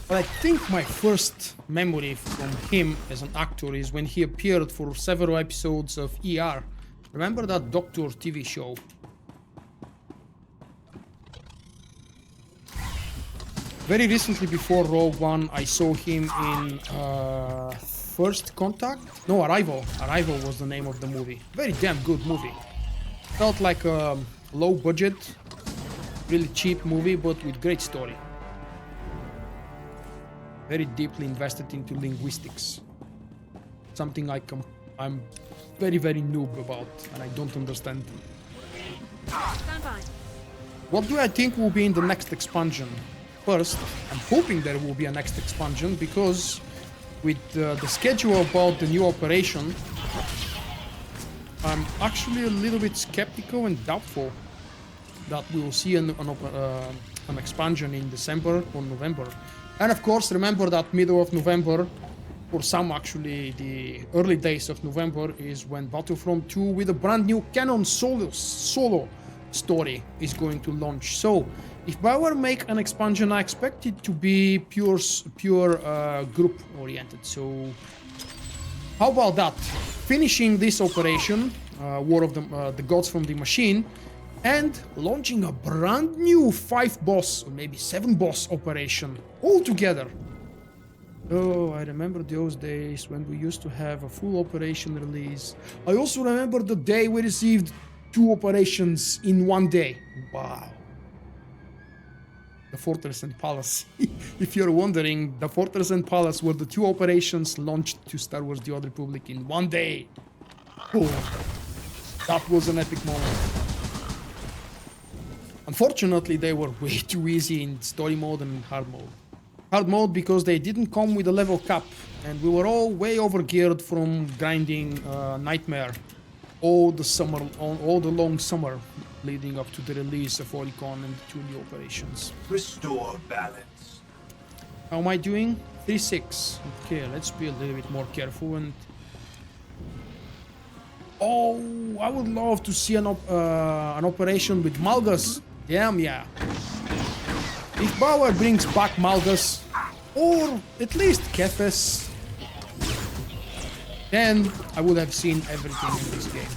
Well, I think my first memory from him as an actor is when he appeared for several episodes of ER. Remember that Doctor TV show? Very recently before Rogue One, I saw him in First Contact? No, Arrival. Arrival was the name of the movie. Very damn good movie. Felt like a low budget, really cheap movie, but with great story. Very deeply invested into linguistics. Something I'm very, very noob about, and I don't understand. Stand by. What do I think will be in the next expansion? First, I'm hoping there will be a next expansion, because with the schedule about the new operation, I'm actually a little bit skeptical and doubtful that we will see an expansion in December or November. And of course, remember that middle of November, for some actually the early days of November, is when Battlefront 2 with a brand new canon solo story is going to launch. So, if BioWare make an expansion, I expect it to be pure group oriented. So, how about that? Finishing this operation, War of the Gods from the Machine, and launching a brand new 5-boss or maybe 7-boss operation all together. Oh, I remember those days when we used to have a full operation release. I also remember the day we received 2 operations in one day. Wow. The Fortress and Palace. If you're wondering, the Fortress and Palace were the 2 operations launched to Star Wars The Old Republic in one day. Oh, that was an epic moment. Unfortunately, they were way too easy in story mode and hard mode. Hard mode because they didn't come with a level cap, and we were all way overgeared from grinding Nightmare all the long summer leading up to the release of Oricon and the 2 new operations. Restore balance. How am I doing? 3-6. Okay, let's be a little bit more careful and... Oh, I would love to see an operation with Malgus. Damn, yeah. If BioWare brings back Malgus, or at least Kefes, then I would have seen everything in this game.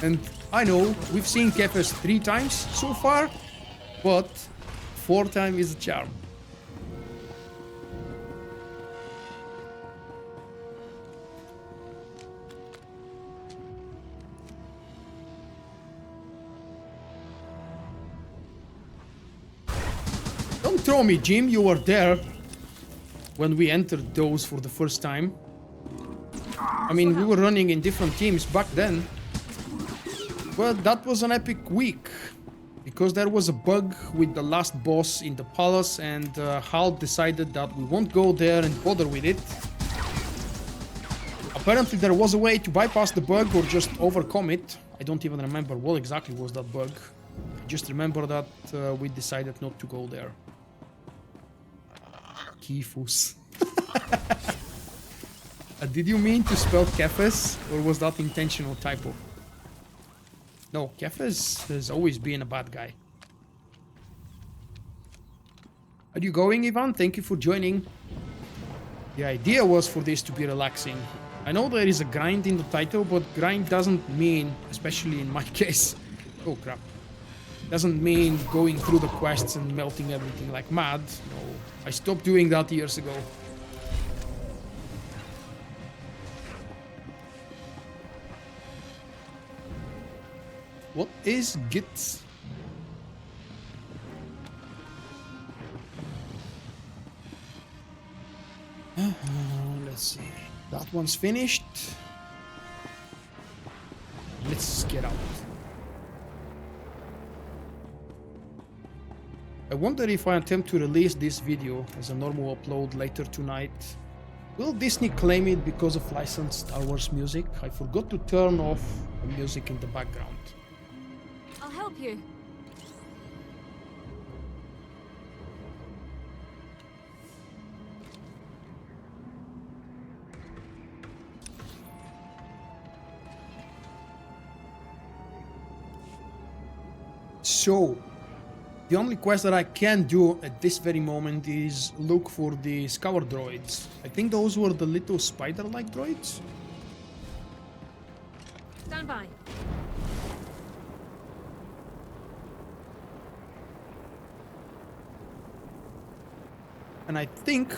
And I know we've seen Kefes 3 times so far, but 4th time is a charm. Don't throw me, Jim, you were there when we entered those for the first time. I mean, we were running in different teams back then. Well, that was an epic week. Because there was a bug with the last boss in the palace and Hal decided that we won't go there and bother with it. Apparently there was a way to bypass the bug or just overcome it. I don't even remember what exactly was that bug. I just remember that we decided not to go there. Kifus. Did you mean to spell Kefes or was that intentional typo? No, Kefes has always been a bad guy. Are you going, Ivan? Thank you for joining. The idea was for this to be relaxing. I know there is a grind in the title, but grind doesn't mean, especially in my case, oh crap, doesn't mean going through the quests and melting everything like mad. No, I stopped doing that years ago. What is Git? Let's see. That one's finished. Let's get out. I wonder if I attempt to release this video as a normal upload later tonight. Will Disney claim it because of licensed Star Wars music? I forgot to turn off the music in the background. I'll help you. So, the only quest that I can do at this very moment is look for the scour droids. I think those were the little spider-like droids. Stand by. And I think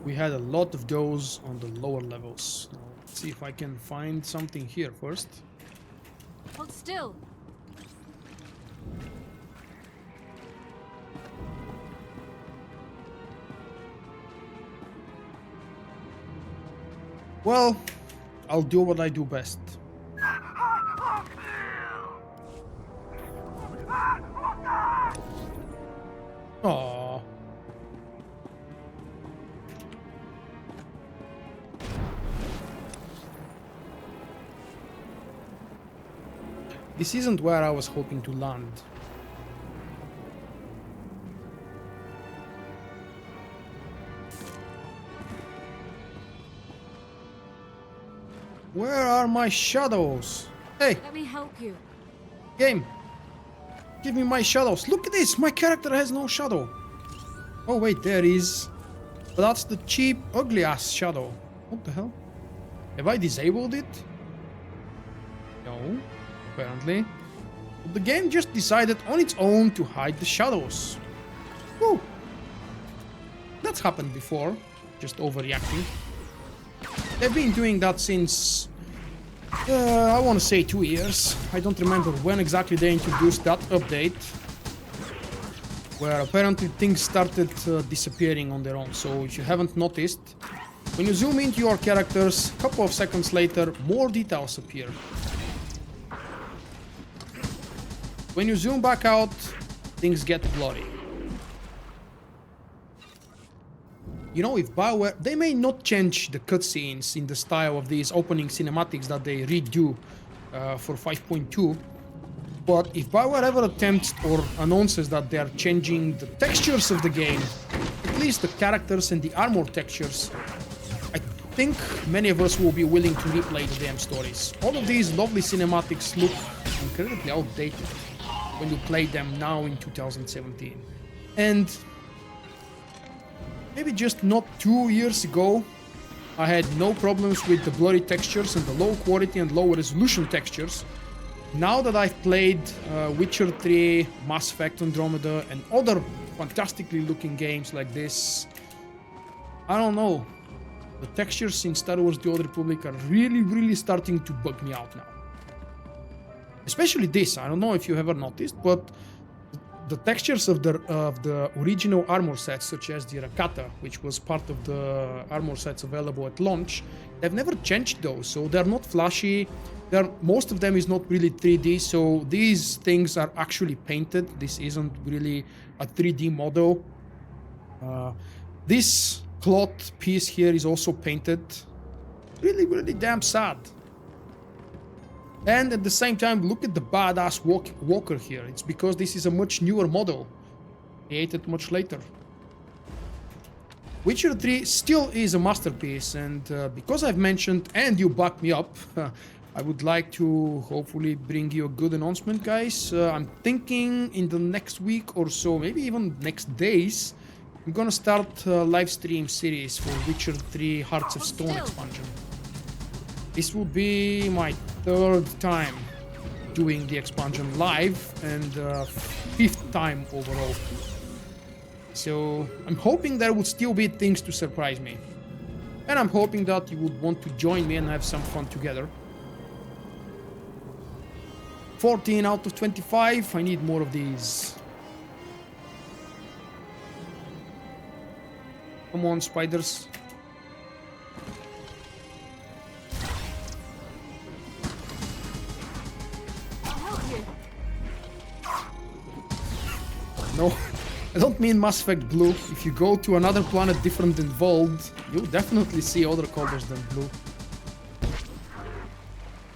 we had a lot of those on the lower levels. Now, let's see if I can find something here first. Hold still. Well, I'll do what I do best. Aww. This isn't where I was hoping to land. Where are my shadows? Hey, Let me help you. game. Give me my shadows. Look at this. My character has no shadow. Oh, wait, there is. But that's the cheap, ugly ass shadow. What the hell? Have I disabled it? No, apparently. But the game just decided on its own to hide the shadows. Whew. That's happened before. Just overreacting. They've been doing that since, I want to say 2 years. I don't remember when exactly they introduced that update, where apparently things started disappearing on their own. So if you haven't noticed, when you zoom into your characters, a couple of seconds later, more details appear. When you zoom back out, things get blurry. You know, if BioWare, they may not change the cutscenes in the style of these opening cinematics that they redo for 5.2, but if BioWare ever attempts or announces that they are changing the textures of the game, at least the characters and the armor textures, I think many of us will be willing to replay the damn stories. All of these lovely cinematics look incredibly outdated when you play them now in 2017. And maybe just not 2 years ago, I had no problems with the blurry textures and the low quality and low resolution textures. now that I've played Witcher 3, Mass Effect Andromeda, and other fantastically looking games like this, I don't know. The textures in Star Wars The Old Republic are really starting to bug me out now. Especially this, I don't know if you ever noticed, but the textures of the original armor sets, such as the Iokath, which was part of the armor sets available at launch, they've never changed those, so they're not flashy. Most of them is not really 3D, so these things are actually painted. This isn't really a 3D model. This cloth piece here is also painted. Really damn sad. And at the same time, look at the badass walker here. It's because this is a much newer model, created much later. Witcher 3 still is a masterpiece, and because I've mentioned and you back me up, I would like to hopefully bring you a good announcement, guys. I'm thinking in the next week or so, maybe even next days, I'm gonna start a live stream series for Witcher 3 Hearts of Stone expansion. This will be my 3rd time doing the expansion live and 5th time overall. So I'm hoping there would still be things to surprise me. And I'm hoping that you would want to join me and have some fun together. 14 out of 25, I need more of these. Come on, spiders. No, I don't mean Mass Effect Blue. If you go to another planet different than Vulkk, you'll definitely see other colors than blue.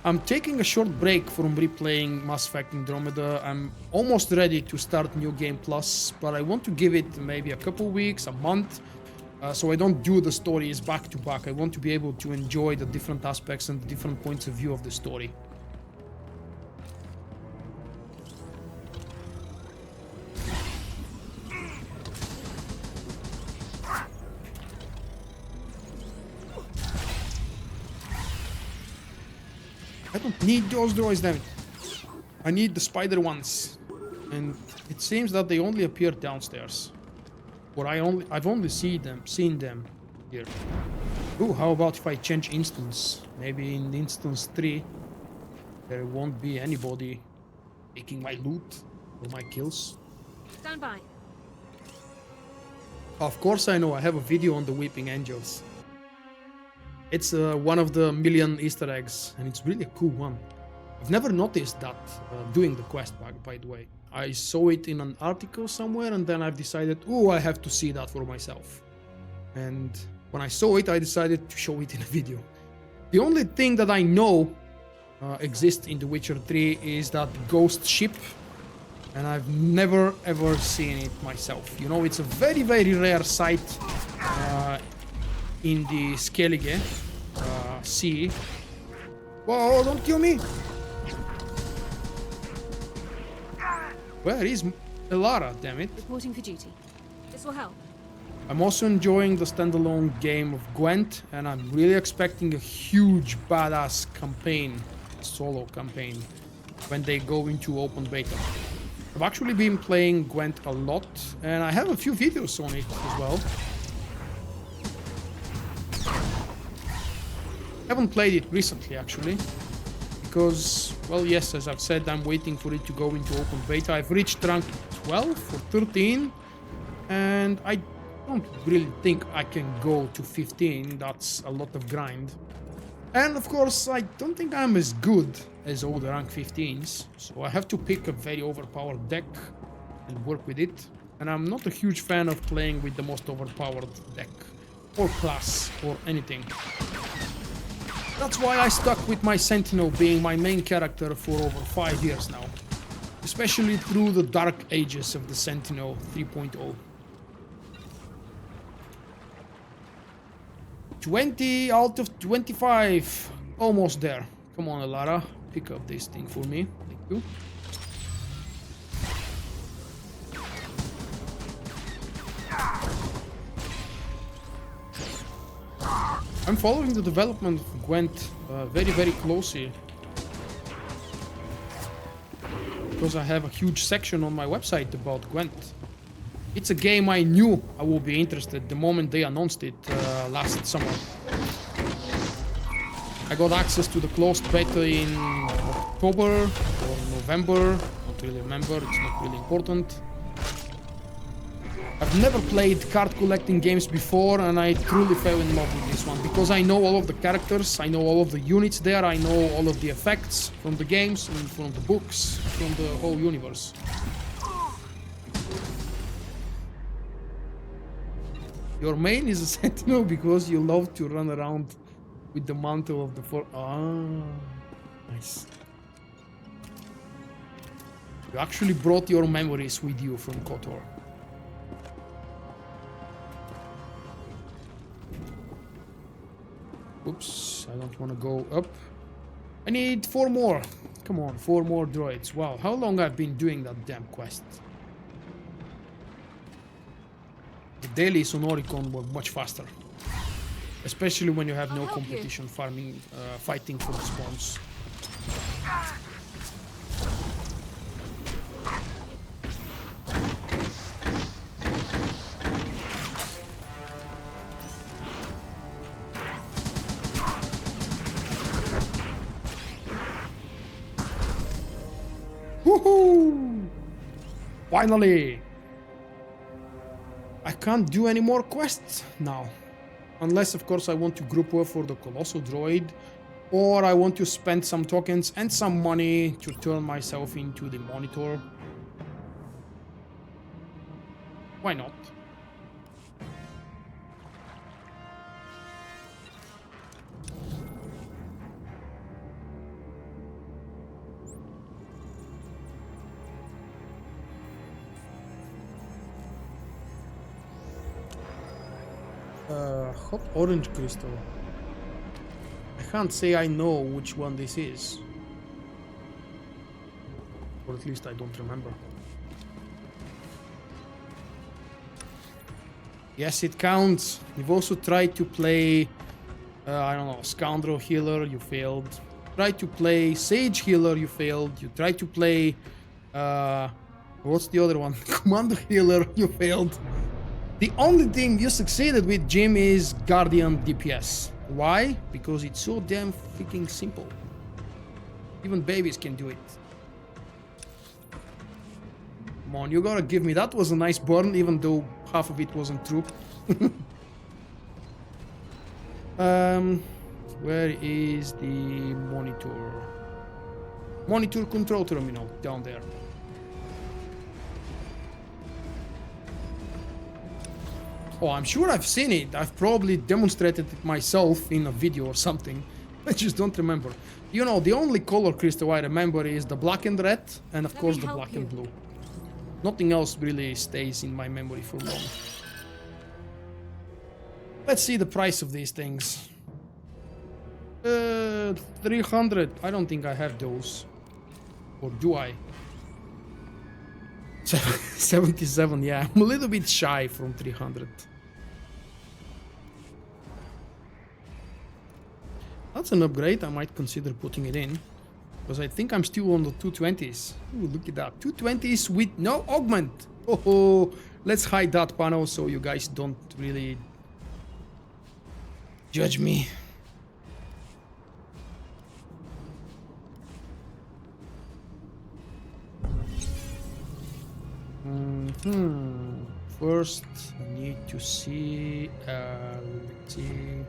I'm taking a short break from replaying Mass Effect Andromeda. I'm almost ready to start New Game Plus, but I want to give it maybe a couple weeks, a month, so I don't do the stories back to back. I want to be able to enjoy the different aspects and the different points of view of the story. I don't need those droids, damn it. I need the spider ones. And it seems that they only appear downstairs. Or I've only seen them here. Ooh, how about if I change instance? Maybe in instance 3 there won't be anybody taking my loot or my kills. Stand by. Of course I know, I have a video on the Weeping Angels. It's one of the million Easter eggs, and it's really a cool one. I've never noticed that doing the quest, by the way. I saw it in an article somewhere, and then I've decided, oh, I have to see that for myself. And when I saw it, I decided to show it in a video. The only thing that I know exists in The Witcher 3 is that ghost ship, and I've never ever seen it myself. You know, it's a very rare sight in the Skellige sea. Whoa, don't kill me! Where is Elara, damn it? Reporting for duty. This will help. I'm also enjoying the standalone game of Gwent, and I'm really expecting a huge badass campaign, solo campaign, when they go into open beta. I've actually been playing Gwent a lot, and I have a few videos on it as well. I haven't played it recently, actually, because, well, yes, as I've said, I'm waiting for it to go into open beta. I've reached rank 12 or 13, and I don't really think I can go to 15. That's a lot of grind. And of course, I don't think I'm as good as all the rank 15s, so I have to pick a very overpowered deck and work with it. And I'm not a huge fan of playing with the most overpowered deck, or class, or anything. That's why I stuck with my Sentinel being my main character for over 5 years now. Especially through the dark ages of the Sentinel 3.0. 20 out of 25. Almost there. Come on, Elara. Pick up this thing for me. Thank you. I'm following the development of Gwent very closely. because I have a huge section on my website about Gwent. It's a game I knew I would be interested the moment they announced it last summer. I got access to the closed beta in October or November, don't really remember, it's not really important. I've never played card collecting games before, and I truly fell in love with this one because I know all of the characters, I know all of the units there, I know all of the effects from the games and from the books, from the whole universe. Your main is a sentinel because you love to run around with the mantle of the nice. You actually brought your memories with you from KOTOR. Oops, I don't want to go up. I need 4 more. Come on, 4 more droids. Wow, how long I've been doing that damn quest. The dailies on Oricon were much faster. Especially when you have no competition farming, fighting for the spawns. Woohoo! Finally! I can't do any more quests now. Unless, of course, I want to group up for the Colossal Droid, or I want to spend some tokens and some money to turn myself into the Monitor. Why not? Hot orange crystal. I can't say I know which one this is. Or at least I don't remember. Yes, it counts. You've also tried to play, I don't know, Scoundrel Healer, you failed. Tried to play Sage Healer, you failed. You tried to play, what's the other one? Commander Healer, you failed. The only thing you succeeded with, Jim, is Guardian DPS. Why? Because it's so damn freaking simple. Even babies can do it. Come on, you gotta give me. That was a nice burn, even though half of it wasn't true. Where is the monitor? Monitor control terminal, down there. Oh, I'm sure I've seen it. I've probably demonstrated it myself in a video or something. I just don't remember. You know, the only color crystal I remember is the black and red, and of course the black and blue. Nothing else really stays in my memory for long. Let's see the price of these things. 300. I don't think I have those. Or do I? 77, yeah. I'm a little bit shy from 300. That's an upgrade. I might consider putting it in. Because I think I'm still on the 220s. Ooh, look at that. 220s with no augment. Oh, let's hide that panel so you guys don't really judge me. First, I need to see, let's see.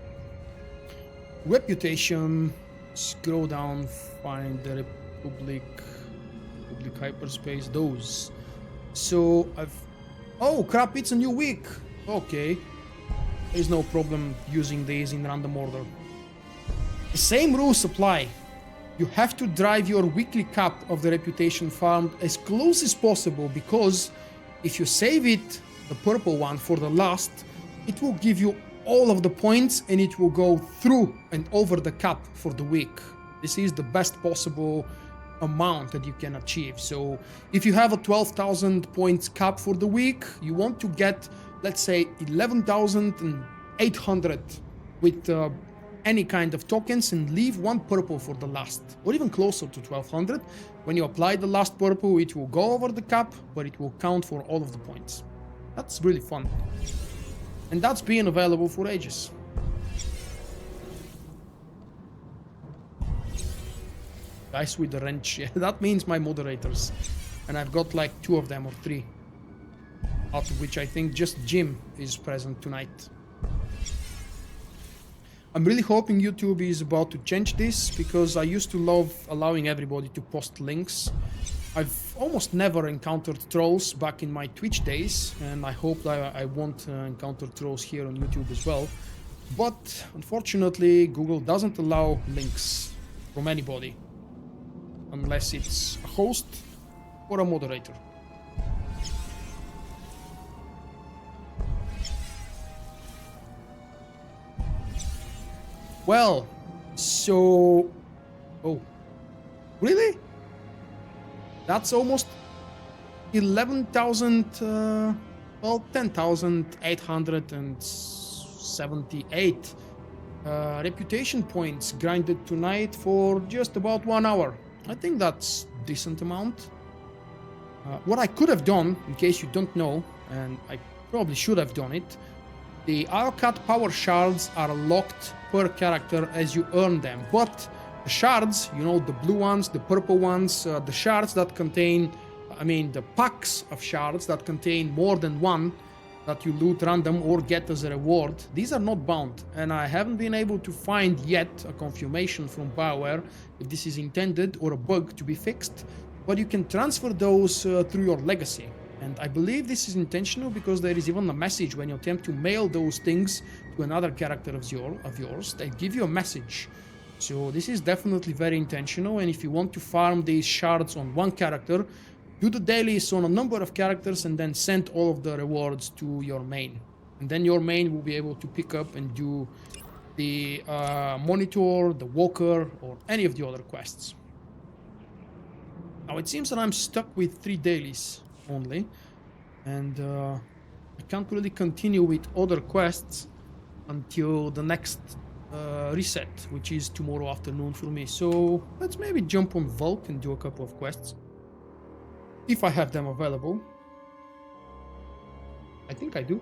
Reputation. Scroll down, find the Republic hyperspace. Those. So I've. Oh crap! It's a new week. Okay. There's no problem using these in random order. The same rules apply. You have to drive your weekly cap of the reputation farm as close as possible, because if you save it, the purple one, for the last, it will give you all of the points and it will go through and over the cap for the week. This is the best possible amount that you can achieve. So if you have a 12,000 points cap for the week, you want to get, let's say, 11,800 with any kind of tokens and leave 1 purple for the last, or even closer to 1200. When you apply the last purple, it will go over the cap, but it will count for all of the points. That's really fun. And that's been available for ages. Guys with the wrench, yeah, that means my moderators. And I've got like 2 of them or 3. Out of which I think just Jim is present tonight. I'm really hoping YouTube is about to change this, because I used to love allowing everybody to post links. I've almost never encountered trolls back in my Twitch days, and I hope that I won't encounter trolls here on YouTube as well. But unfortunately, Google doesn't allow links from anybody, unless it's a host or a moderator. Well, so... Oh. Really? That's almost 11,000... well, 10,878 reputation points grinded tonight for just about 1 hour. I think that's a decent amount. What I could have done, in case you don't know, and I probably should have done it, the Iokath power shards are locked per character as you earn them, but the shards, you know, the blue ones, the purple ones, the shards that contain, the packs of shards that contain more than 1 that you loot random or get as a reward, these are not bound, and I haven't been able to find yet a confirmation from BioWare if this is intended or a bug to be fixed, but you can transfer those through your legacy. And I believe this is intentional, because there is even a message when you attempt to mail those things to another character of yours. They give you a message. So this is definitely very intentional, and if you want to farm these shards on 1 character, do the dailies on a number of characters and then send all of the rewards to your main. And then your main will be able to pick up and do the monitor, the walker, or any of the other quests. Now it seems that I'm stuck with 3 dailies only, and I can't really continue with other quests until the next reset, which is tomorrow afternoon for me. So let's maybe jump on Vulkk and do a couple of quests, if I have them available. I think I do.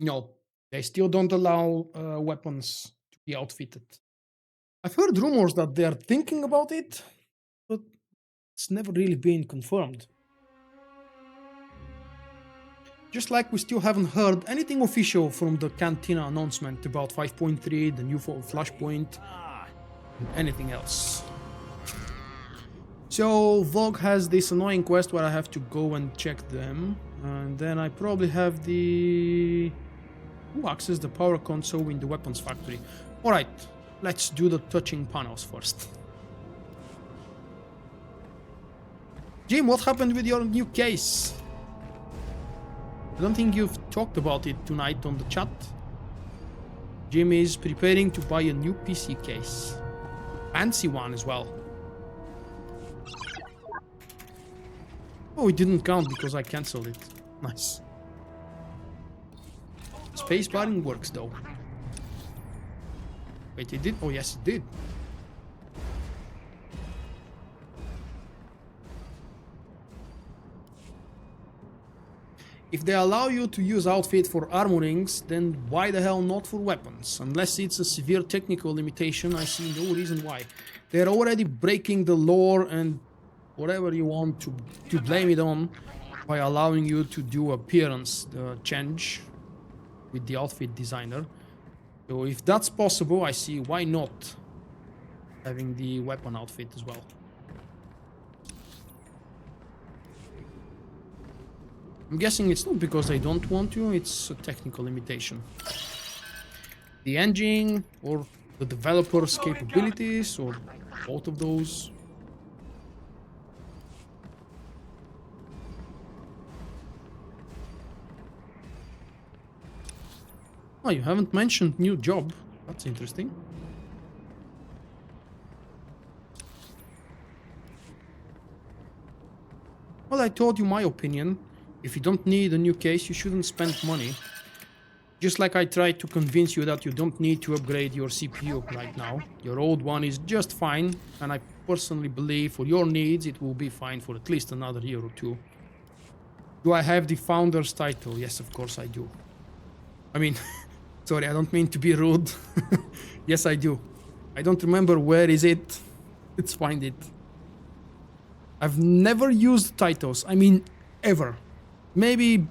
No, they still don't allow weapons to be outfitted. I've heard rumors that they are thinking about it, but it's never really been confirmed. Just like we still haven't heard anything official from the Cantina announcement about 5.3, the new Flashpoint, and anything else. So Vulkk has this annoying quest where I have to go and check them, and then I probably have the... access the power console in the weapons factory. Alright, let's do the touching panels first. Jim, what happened with your new case? I don't think you've talked about it tonight on the chat. Jim is preparing to buy a new PC case. Fancy one as well. Oh, it didn't count because I cancelled it. Nice. Space barring works though. Wait, it did? Oh yes, it did. If they allow you to use outfit for armorings, then why the hell not for weapons? Unless it's a severe technical limitation, I see no reason why. They're already breaking the lore and whatever you want to blame it on by allowing you to do appearance change with the outfit designer. So if that's possible, I see why not having the weapon outfit as well. I'm guessing it's not because they don't want to, it's a technical limitation. The engine or the developer's capabilities or both of those. Oh, you haven't mentioned new job. That's interesting. Well, I told you my opinion. If you don't need a new case, you shouldn't spend money. Just like I tried to convince you that you don't need to upgrade your CPU right now. Your old one is just fine, and I personally believe for your needs it will be fine for at least another year or two. Do I have the founder's title? Yes, of course I do. I mean, sorry, I don't mean to be rude. Yes, I do. I don't remember where is it. Let's find it. I've never used titles. I mean, ever. Maybe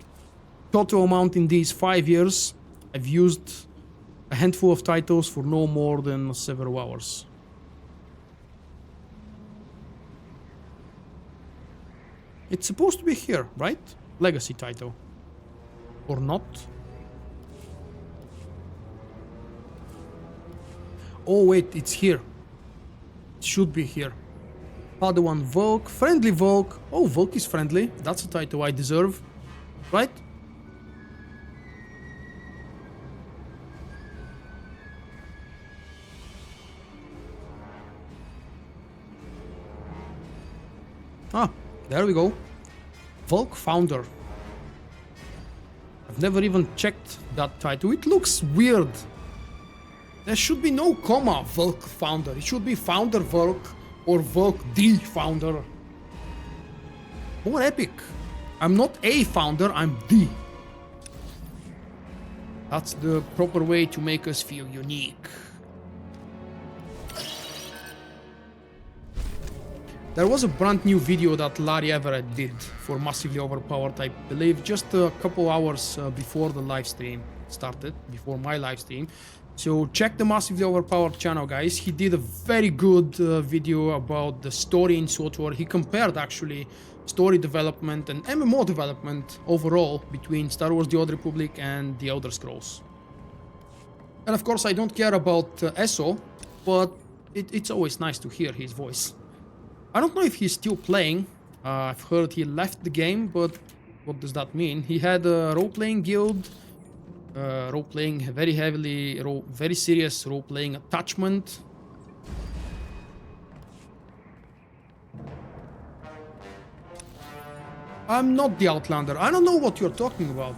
total amount in these 5 years, I've used a handful of titles for no more than several hours. It's supposed to be here, right? Legacy title. Or not? Oh wait, it's here. It should be here. Other one, Vulkk. Friendly Vulkk. Oh, Vulkk is friendly. That's a title I deserve. Right? Ah, there we go. Vulkk Founder. I've never even checked that title. It looks weird. There should be no comma, Vulkk Founder. It should be Founder Vulkk or Vulkk the Founder. More epic. I'm not a founder, I'm the. That's the proper way to make us feel unique. There was a brand new video that Larry Everett did for Massively Overpowered, I believe, just a couple hours before the live stream started, before my live stream. So check the Massively Overpowered channel, guys. He did a very good video about the story in SWTOR. He compared actually story development and MMO development overall between Star Wars The Old Republic and The Elder Scrolls. And of course I don't care about ESO, but it's always nice to hear his voice. I don't know if he's still playing. I've heard he left the game, but what does that mean? He had a role-playing guild, role-playing very heavily, very serious role-playing attachment. I'm not the Outlander. I don't know what you're talking about.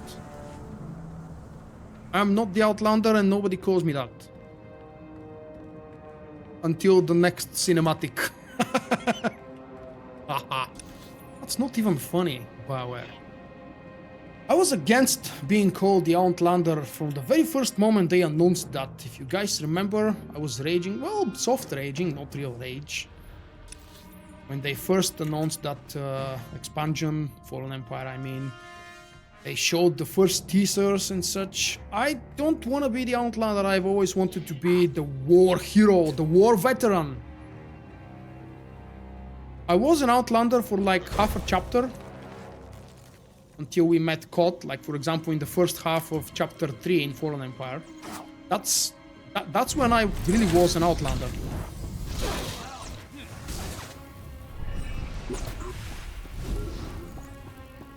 I'm not the Outlander and nobody calls me that. Until the next cinematic. Haha. That's not even funny, BioWare. I was against being called the Outlander from the very first moment they announced that. If you guys remember, I was raging. Well, soft raging, not real rage. When they first announced that expansion, Fallen Empire, I mean, they showed the first teasers and such. I don't want to be the Outlander. I've always wanted to be the war hero, the war veteran. I was an Outlander for like half a chapter until we met Koth, like for example in the first half of chapter 3 in Fallen Empire. That's when I really was an Outlander.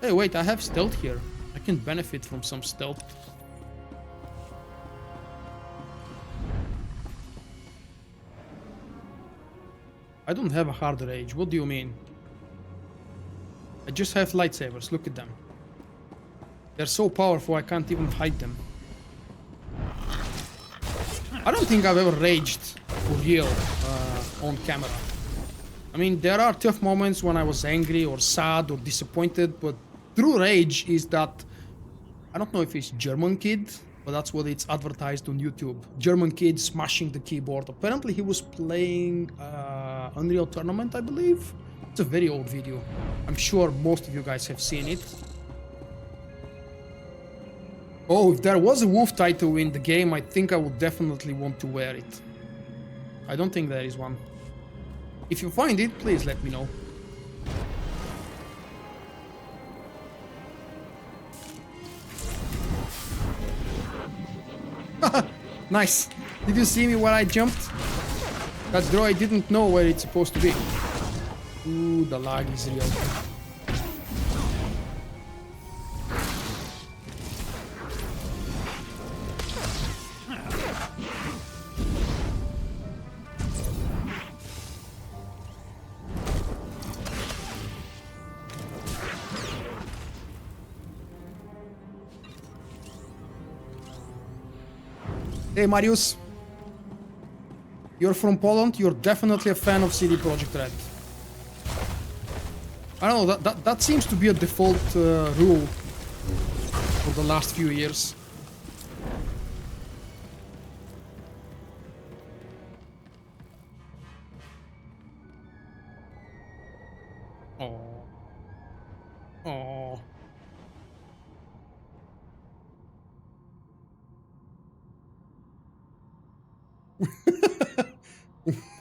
Hey, wait, I have stealth here. I can benefit from some stealth. I don't have a hard rage. What do you mean? I just have lightsabers. Look at them. They're so powerful I can't even hide them. I don't think I've ever raged for real on camera. I mean, there are tough moments when I was angry or sad or disappointed, but true rage is that, I don't know if it's German kid, but that's what it's advertised on YouTube. German kid smashing the keyboard. Apparently he was playing Unreal Tournament, I believe. It's a very old video. I'm sure most of you guys have seen it. Oh, if there was a wolf title in the game, I think I would definitely want to wear it. I don't think there is one. If you find it, please let me know. Nice. Did you see me where I jumped? That droid didn't know where it's supposed to be. Ooh, the lag is real. Hey, Marius. You're from Poland. You're definitely a fan of CD Projekt Red. I don't know, that seems to be a default rule for the last few years. Oh. Oh.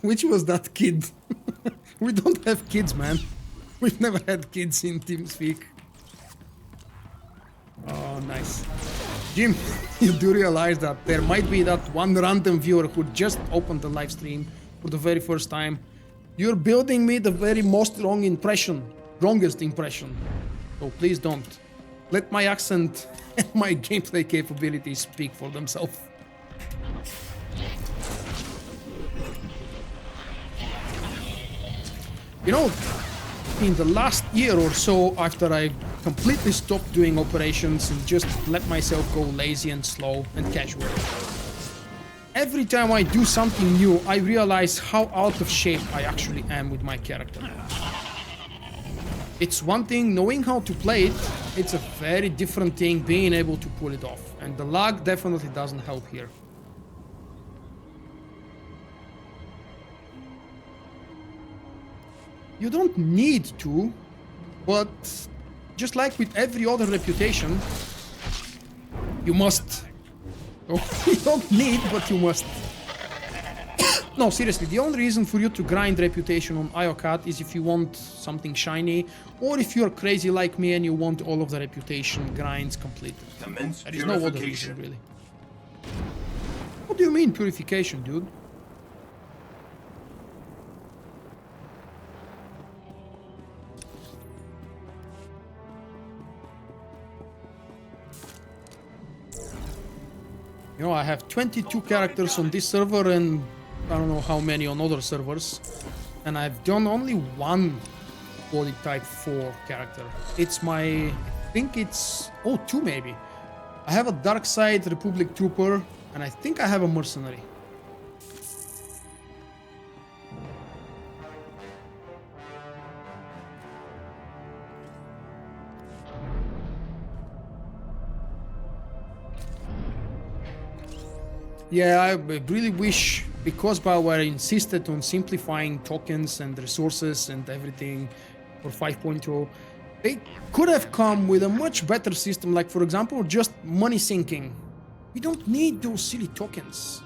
Which was that kid? We don't have kids, man. We've never had kids in TeamSpeak. Oh, nice. Jim, you do realize that there might be that one random viewer who just opened the live stream for the very first time. You're building me the very most wrongest impression. So please don't. Let my accent and my gameplay capabilities speak for themselves. You know, in the last year or so, after I completely stopped doing operations and just let myself go lazy and slow and casual, every time I do something new, I realize how out of shape I actually am with my character. It's one thing knowing how to play it, it's a very different thing being able to pull it off, and the lag definitely doesn't help here. You don't need to, but just like with every other reputation, you must. Oh, you don't need, but you must. No, seriously, the only reason for you to grind reputation on Iokath is if you want something shiny, or if you're crazy like me and you want all of the reputation grinds completed. There is no other reason, really. What do you mean, purification, dude? You know, I have 22 characters on this server and I don't know how many on other servers. And I've done only one body type 4 character. It's my... I think it's... Oh, 2 maybe. I have a Dark Side Republic Trooper and I think I have a Mercenary. Yeah, I really wish, because BioWare insisted on simplifying tokens and resources and everything for 5.2, they could have come with a much better system, like for example, just money sinking. We don't need those silly tokens.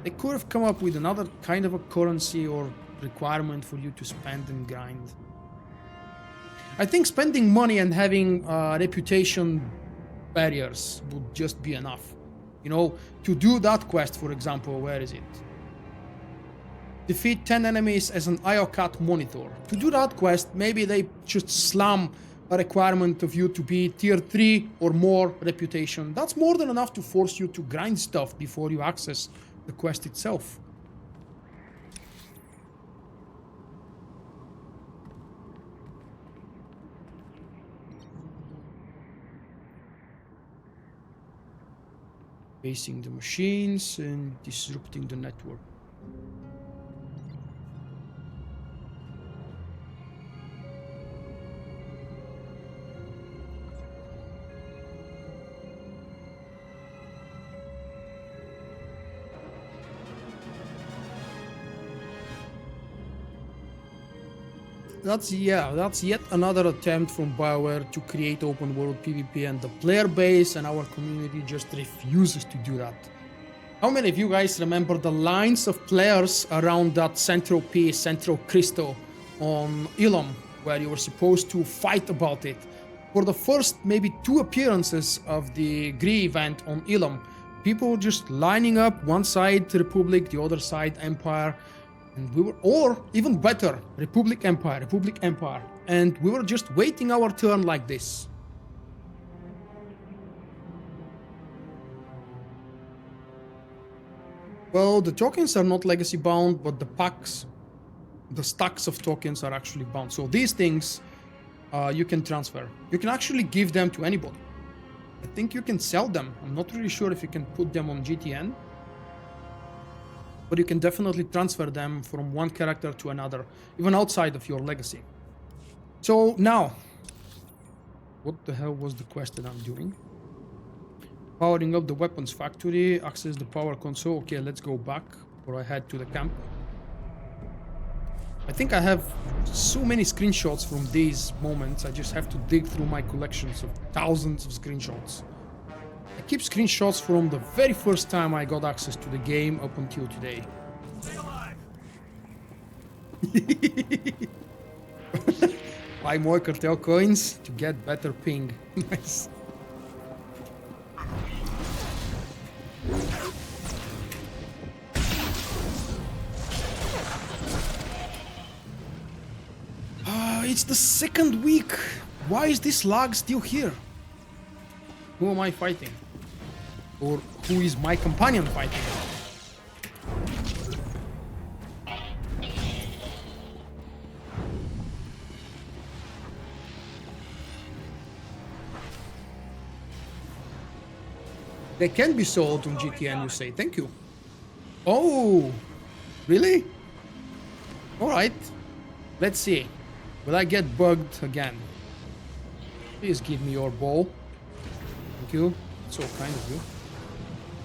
They could have come up with another kind of a currency or requirement for you to spend and grind. I think spending money and having reputation barriers would just be enough. You know, to do that quest, for example, where is it? Defeat 10 enemies as an Iokath monitor. To do that quest, maybe they should slam a requirement of you to be tier 3 or more reputation. That's more than enough to force you to grind stuff before you access the quest itself. Facing the machines and disrupting the network. That's yet another attempt from BioWare to create open world PvP, and the player base and our community just refuses to do that. How many of you guys remember the lines of players around that Centro P, Centro Cristo on Ilum, where you were supposed to fight about it? For the first maybe 2 appearances of the Gree event on Ilum, people just lining up, one side Republic, the other side Empire. And we were, or even better, Republic Empire, and we were just waiting our turn like this. Well, the tokens are not legacy bound, but the packs, the stacks of tokens are actually bound. So these things you can transfer. You can actually give them to anybody. I think you can sell them. I'm not really sure if you can put them on GTN. but you can definitely transfer them from one character to another, even outside of your legacy. So now, what the hell was the quest that I'm doing? Powering up the weapons factory, access the power console. Okay, let's go back, or I head to the camp. I think I have so many screenshots from these moments. I just have to dig through my collections of thousands of screenshots. I keep screenshots from the very first time I got access to the game up until today. Stay alive. Buy more cartel coins to get better ping. Nice. It's the second week. Why is this lag still here? Who am I fighting? Or who is my companion fighting? They can be sold on GTN, you say. Thank you. Oh, really? Alright. Let's see. Will I get bugged again? Please give me your ball. Thank you. So kind of you.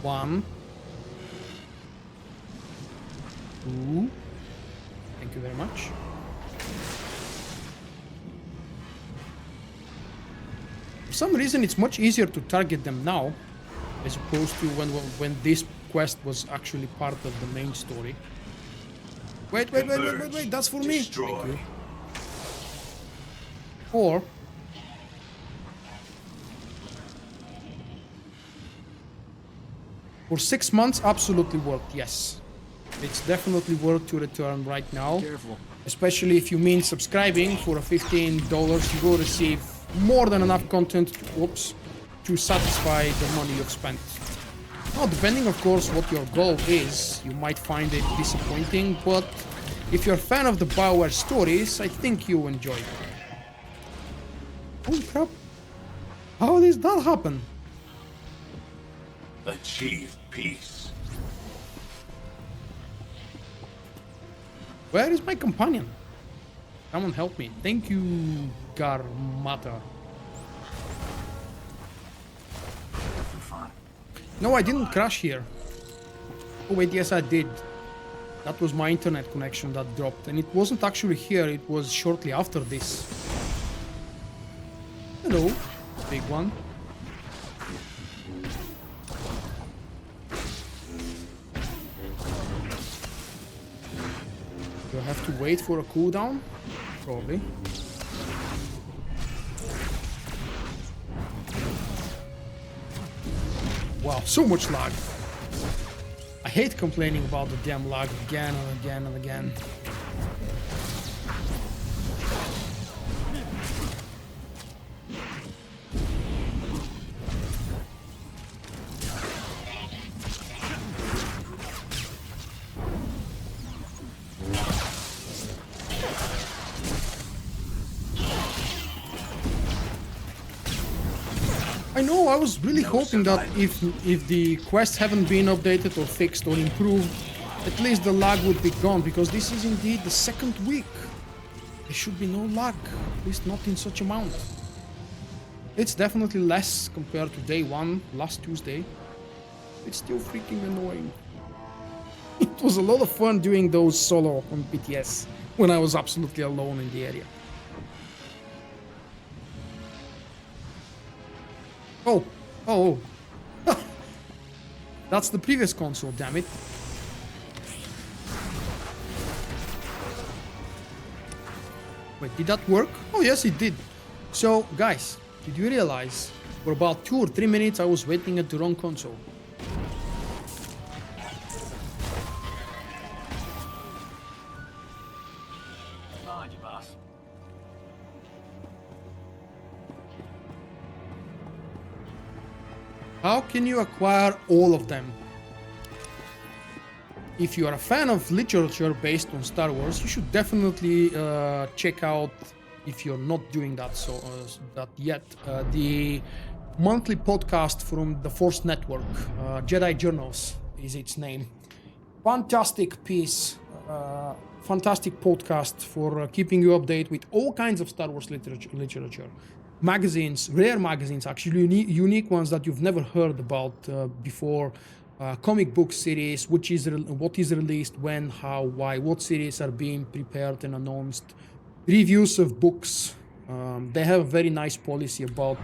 1. 2. Thank you very much. For some reason, it's much easier to target them now, as opposed to when this quest was actually part of the main story. Wait, that's for me. Thank you. 4. For 6 months, absolutely worth, yes. It's definitely worth to return right now. Careful. Especially if you mean subscribing for a $15, you will receive more than enough content, to satisfy the money you've spent. Now, depending of course what your goal is, you might find it disappointing, but if you're a fan of the BioWare stories, I think you'll enjoy it. Holy crap. How did that happen? Achieve peace. Where is my companion? Someone help me. Thank you, Garmata. No, I didn't crash here. Oh wait, yes I did. That was my internet connection that dropped. And it wasn't actually here, it was shortly after this. Hello, big one. Do I have to wait for a cooldown? Probably. Wow, so much lag. I hate complaining about the damn lag again and again and again. I know, I was really hoping that if the quests haven't been updated or fixed or improved, at least the lag would be gone, because this is indeed the second week. There should be no lag, at least not in such amount. It's definitely less compared to day 1, last Tuesday. It's still freaking annoying. It was a lot of fun doing those solo on PTS when I was absolutely alone in the area. Oh. That's the previous console, damn it. Wait, did that work? Oh yes, it did. So, guys, did you realize for about 2 or 3 minutes I was waiting at the wrong console? Mind you, boss. How can you acquire all of them? If you are a fan of literature based on Star Wars, you should definitely check out, if you're not doing that that yet, the monthly podcast from the Force Network, Jedi Journals is its name. fantastic piece, fantastic podcast for keeping you updated with all kinds of Star Wars literature. Magazines, rare magazines, actually unique ones that you've never heard about before. Comic book series, what is released, when, how, why, what series are being prepared and announced. Reviews of books. They have a very nice policy about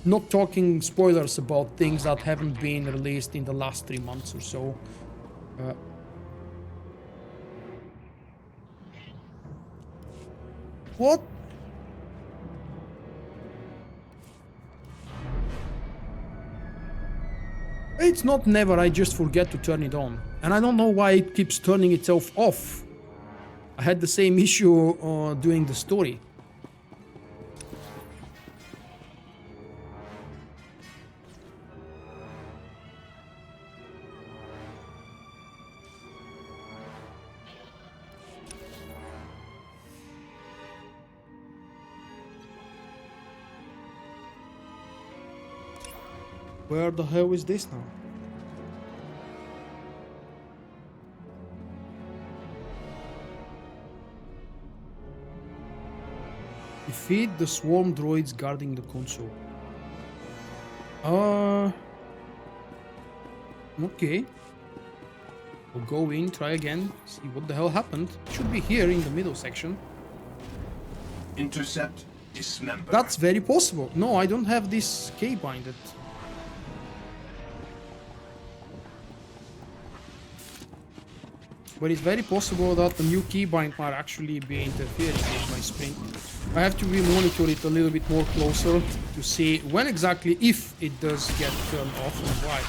not talking spoilers about things that haven't been released in the last 3 months or so. What? It's not never, I just forget to turn it on. And I don't know why it keeps turning itself off. I had the same issue doing the story. Where the hell is this now? Defeat the swarm droids guarding the console. Okay. We'll go in, try again, see what the hell happened. Should be here in the middle section. Intercept, dismember. That's very possible. No, I don't have this key binded. But it's very possible that the new keybind might actually be interfering with my sprint. I have to re-monitor it a little bit more closer to see when exactly, if it does get turned off and why.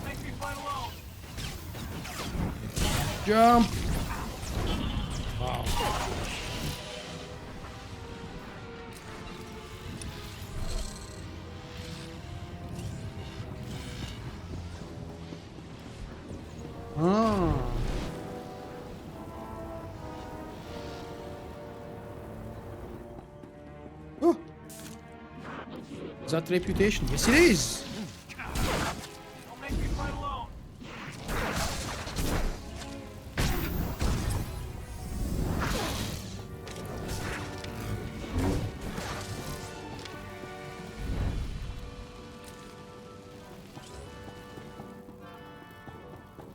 Make me fight alone. Jump! Wow. Ah. Oh. Is that reputation? Yes, it is. Don't make me fight alone.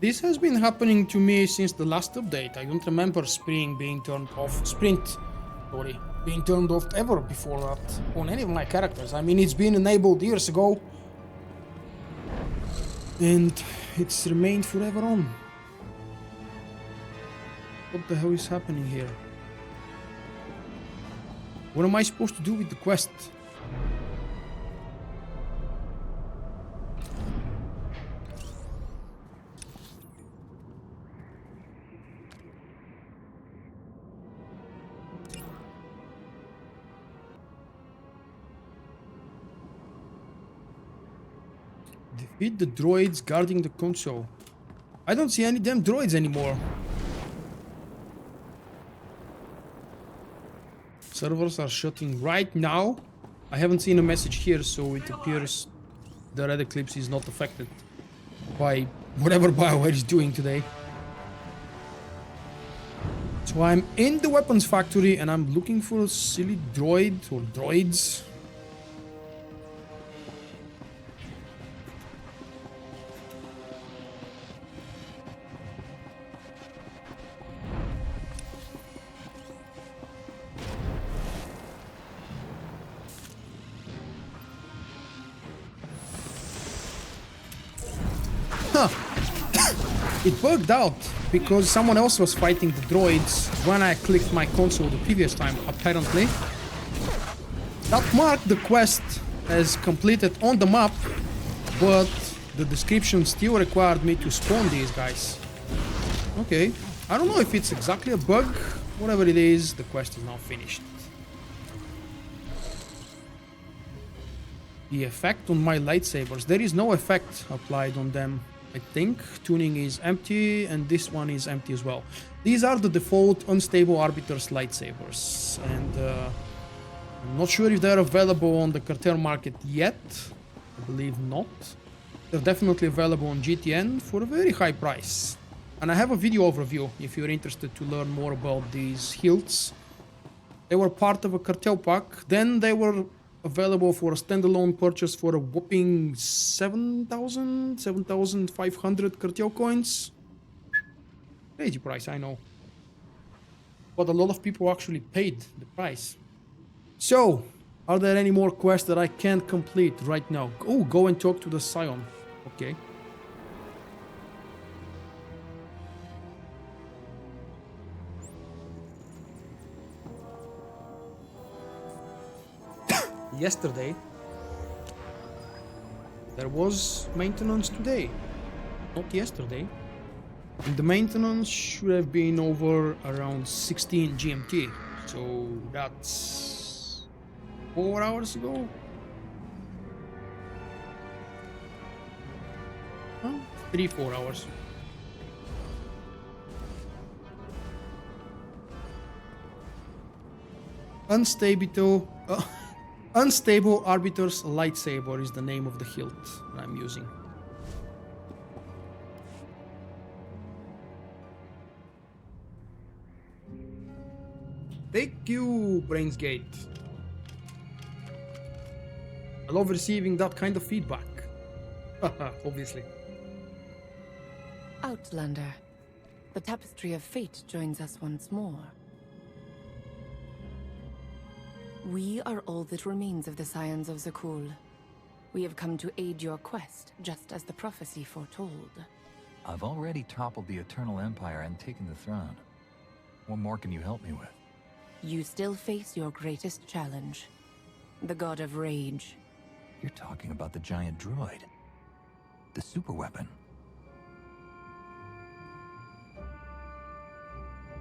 This has been happening to me since the last update. I don't remember sprint being turned off. Being turned off ever before that on any of my characters. I mean, it's been enabled years ago, and it's remained forever on. What the hell is happening here? What am I supposed to do with the quest? Defeat the droids guarding the console. I don't see any damn droids anymore. Servers are shutting right now. I haven't seen a message here, so it appears the red eclipse is not affected by whatever BioWare is doing today. So I'm in the weapons factory and I'm looking for a silly droid or droids. It bugged out because someone else was fighting the droids when I clicked my console the previous time, apparently. That marked the quest as completed on the map, but the description still required me to spawn these guys. Okay, I don't know if it's exactly a bug. Whatever it is, the quest is now finished. The effect on my lightsabers. There is no effect applied on them. I think tuning is empty and this one is empty as well. These are the default unstable arbiters lightsabers, and I'm not sure if they're available on the cartel market yet. I believe not. They're definitely available on GTN for a very high price. And I have a video overview if you're interested to learn more about these hilts. They were part of a cartel pack. Then they were available for a standalone purchase for a whopping 7,500 cartel coins. Crazy price, I know. But a lot of people actually paid the price. So, are there any more quests that I can't complete right now? Oh, go and talk to the Scion. Okay. Yesterday, there was maintenance today, not yesterday. And the maintenance should have been over around 16 GMT, so that's 4 hours ago. Huh? 3-4 hours. Unstable Arbiter's Lightsaber is the name of the hilt that I'm using. Thank you, Brainsgate. I love receiving that kind of feedback. Obviously. Outlander, the tapestry of fate joins us once more. We are all that remains of the Scions of Zakul. We have come to aid your quest, just as the prophecy foretold. I've already toppled the Eternal Empire and taken the throne. What more can you help me with? You still face your greatest challenge, the God of Rage. You're talking about the giant droid. The super weapon.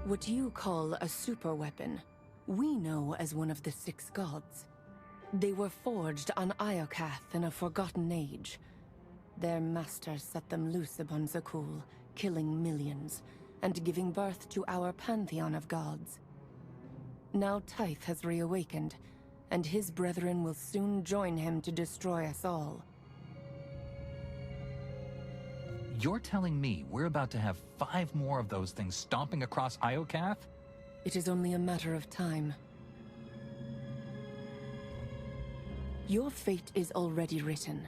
What you call a super weapon, we know as one of the 6 gods. They were forged on Iokath in a forgotten age. Their masters set them loose upon Zakul, killing millions, and giving birth to our pantheon of gods. Now Tyth has reawakened, and his brethren will soon join him to destroy us all. You're telling me we're about to have 5 more of those things stomping across Iokath? It is only a matter of time. Your fate is already written.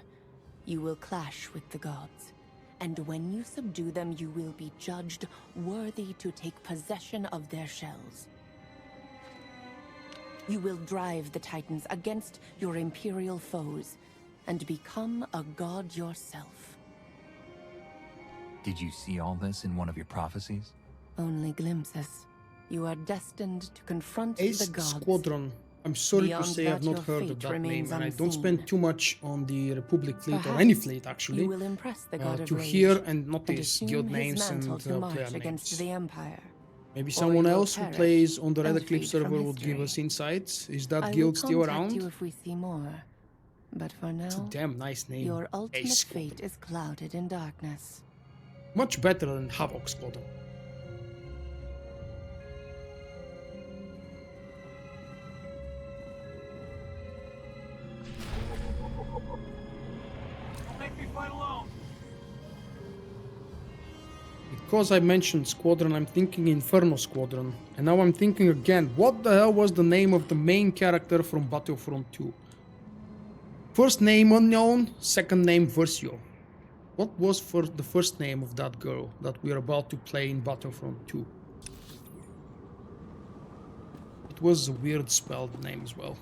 You will clash with the gods, and when you subdue them, you will be judged worthy to take possession of their shells. You will drive the Titans against your Imperial foes, and become a god yourself. Did you see all this in one of your prophecies? Only glimpses. You are destined to confront Ace the gods. Squadron. I'm sorry Beyond to say that, I've not your heard of fate that remains name, and I don't unseen. spend too much on the Republic fleet or Perhaps any fleet actually. You will impress the god of to Rage hear and and notice assume guild his names and mantle to march player against names. the Empire. Maybe Or someone you will else who perish plays on the Red and Eclipse freed from server would give history. us insights. Is that I guild will still contact around? you if we see more. But for It's a now, damn nice name. your ultimate Ace fate Squadron. is clouded in darkness. Much better than Havoc Squadron. Don't make me fight alone. Because I mentioned Squadron, I'm thinking Inferno Squadron. And now I'm thinking again, what the hell was the name of the main character from Battlefront 2? First name unknown, second name Versio. What was for the first name of that girl that we're about to play in Battlefront 2? It was a weird spelled name as well.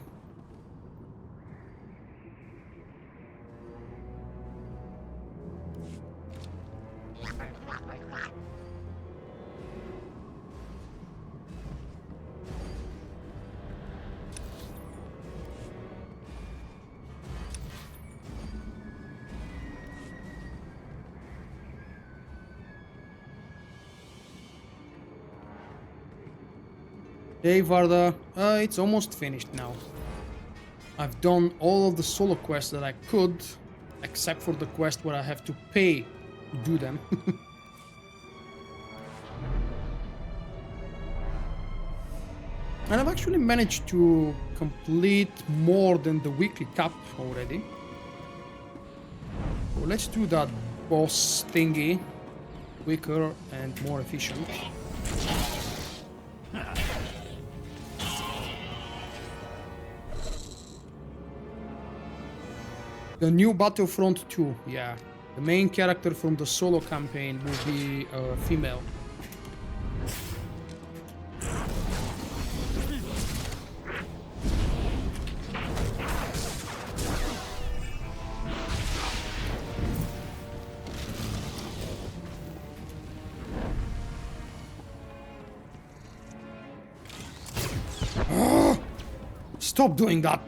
Hey Varda, it's almost finished now. I've done all of the solo quests that I could, except for the quest where I have to pay to do them. And I've actually managed to complete more than the weekly cap already. So let's do that boss thingy. Quicker and more efficient. The new Battlefront 2, yeah. The main character from the solo campaign will be a female. Stop doing that!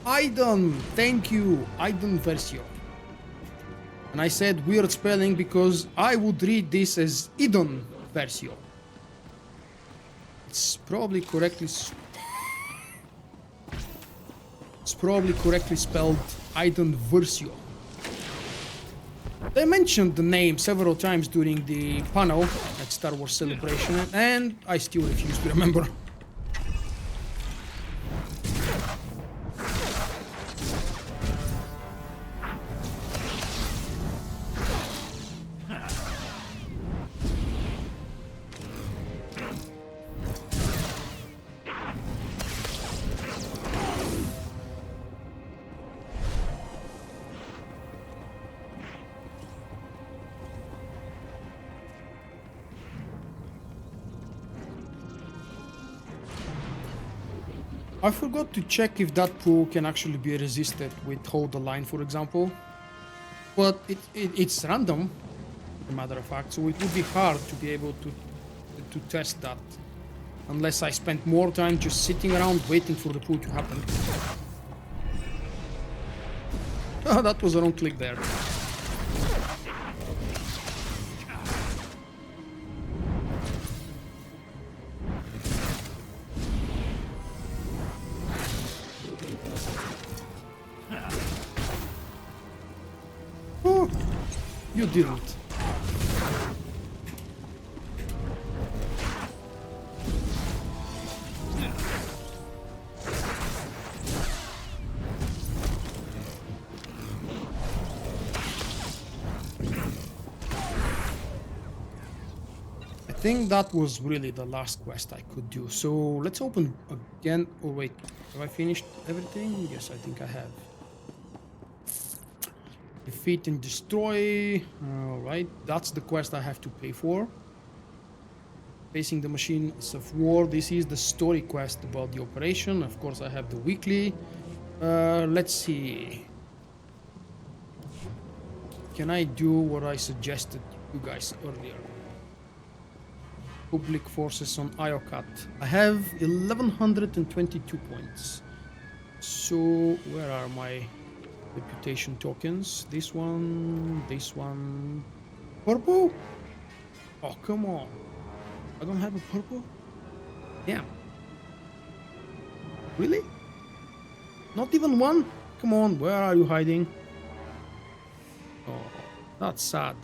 Aiden, thank you, Aiden Versio. And I said weird spelling because I would read this as Eden Versio. It's probably correctly spelled Aiden Versio. They mentioned the name several times during the panel at Star Wars Celebration, and I still refuse to remember. I forgot to check if that pool can actually be resisted with Hold the Line, for example. But it's random, as a matter of fact, so it would be hard to be able to test that. Unless I spent more time just sitting around waiting for the pool to happen. Oh, that was a wrong click there. You didn't. I think that was really the last quest I could do. So let's open again. Oh wait, have I finished everything? Yes, I think I have. Defeat and destroy. Alright, that's the quest I have to pay for. Facing the machines of war. This is the story quest about the operation. Of course, I have the weekly. Let's see. Can I do what I suggested you guys earlier? Public forces on Iokath. I have 1122 points. So, where are my reputation tokens? This one, this one. Purple? Oh, come on. I don't have a purple? Damn. Really? Not even one? Come on, where are you hiding? Oh, that's sad.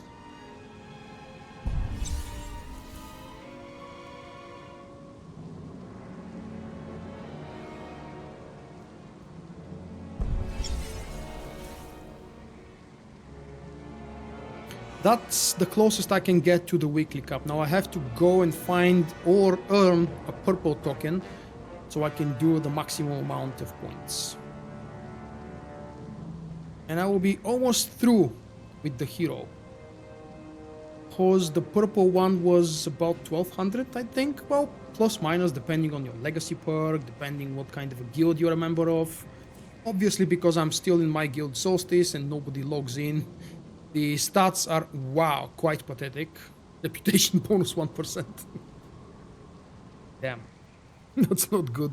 That's the closest I can get to the weekly cup. Now I have to go and find or earn a purple token so I can do the maximum amount of points. And I will be almost through with the hero. Because the purple one was about 1200, I think. Well, plus minus depending on your legacy perk, depending what kind of a guild you're a member of. Obviously, because I'm still in my guild Solstice and nobody logs in, the stats are, wow, quite pathetic. Reputation bonus 1%. Damn. That's not good.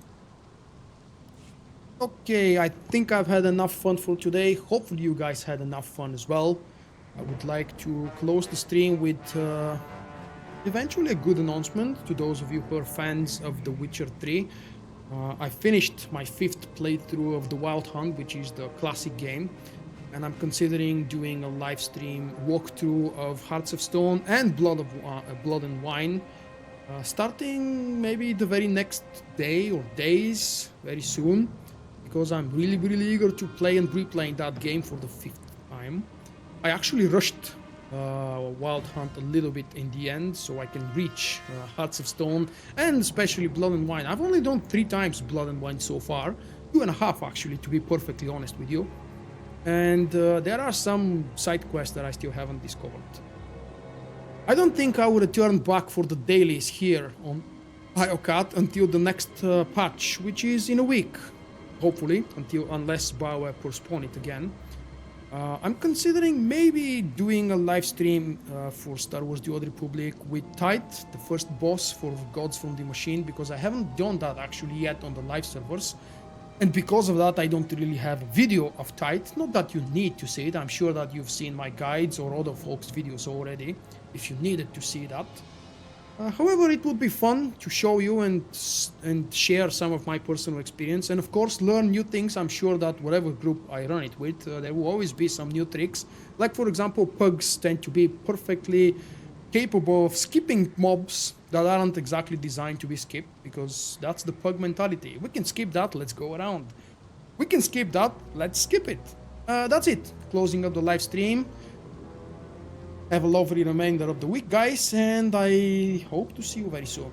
Okay, I think I've had enough fun for today. Hopefully you guys had enough fun as well. I would like to close the stream with eventually a good announcement to those of you who are fans of The Witcher 3. I finished my 5th playthrough of the Wild Hunt, which is the classic game. And I'm considering doing a live stream walkthrough of Hearts of Stone and Blood and Wine, starting maybe the very next day or days, very soon, because I'm really eager to play and replaying that game for the 5th time. I actually rushed Wild Hunt a little bit in the end, so I can reach Hearts of Stone and especially Blood and Wine. I've only done 3 times Blood and Wine so far, 2.5 actually, to be perfectly honest with you. And there are some side quests that I still haven't discovered. I don't think I will return back for the dailies here on Iokath until the next patch, which is in a week, hopefully, unless BioWare postpone it again. I'm considering maybe doing a live stream for Star Wars The Old Republic with Tite, the first boss for Gods from the Machine, because I haven't done that actually yet on the live servers. And because of that, I don't really have a video of Tite. Not that you need to see it, I'm sure that you've seen my guides or other folks' videos already, if you needed to see that. However, it would be fun to show you and share some of my personal experience, and of course learn new things. I'm sure that whatever group I run it with, there will always be some new tricks. Like for example, pugs tend to be perfectly capable of skipping mobs that aren't exactly designed to be skipped, because that's the pug mentality. We can skip that, let's go around. We can skip that, let's skip it. That's it, closing up the live stream. Have a lovely remainder of the week, guys, and I hope to see you very soon.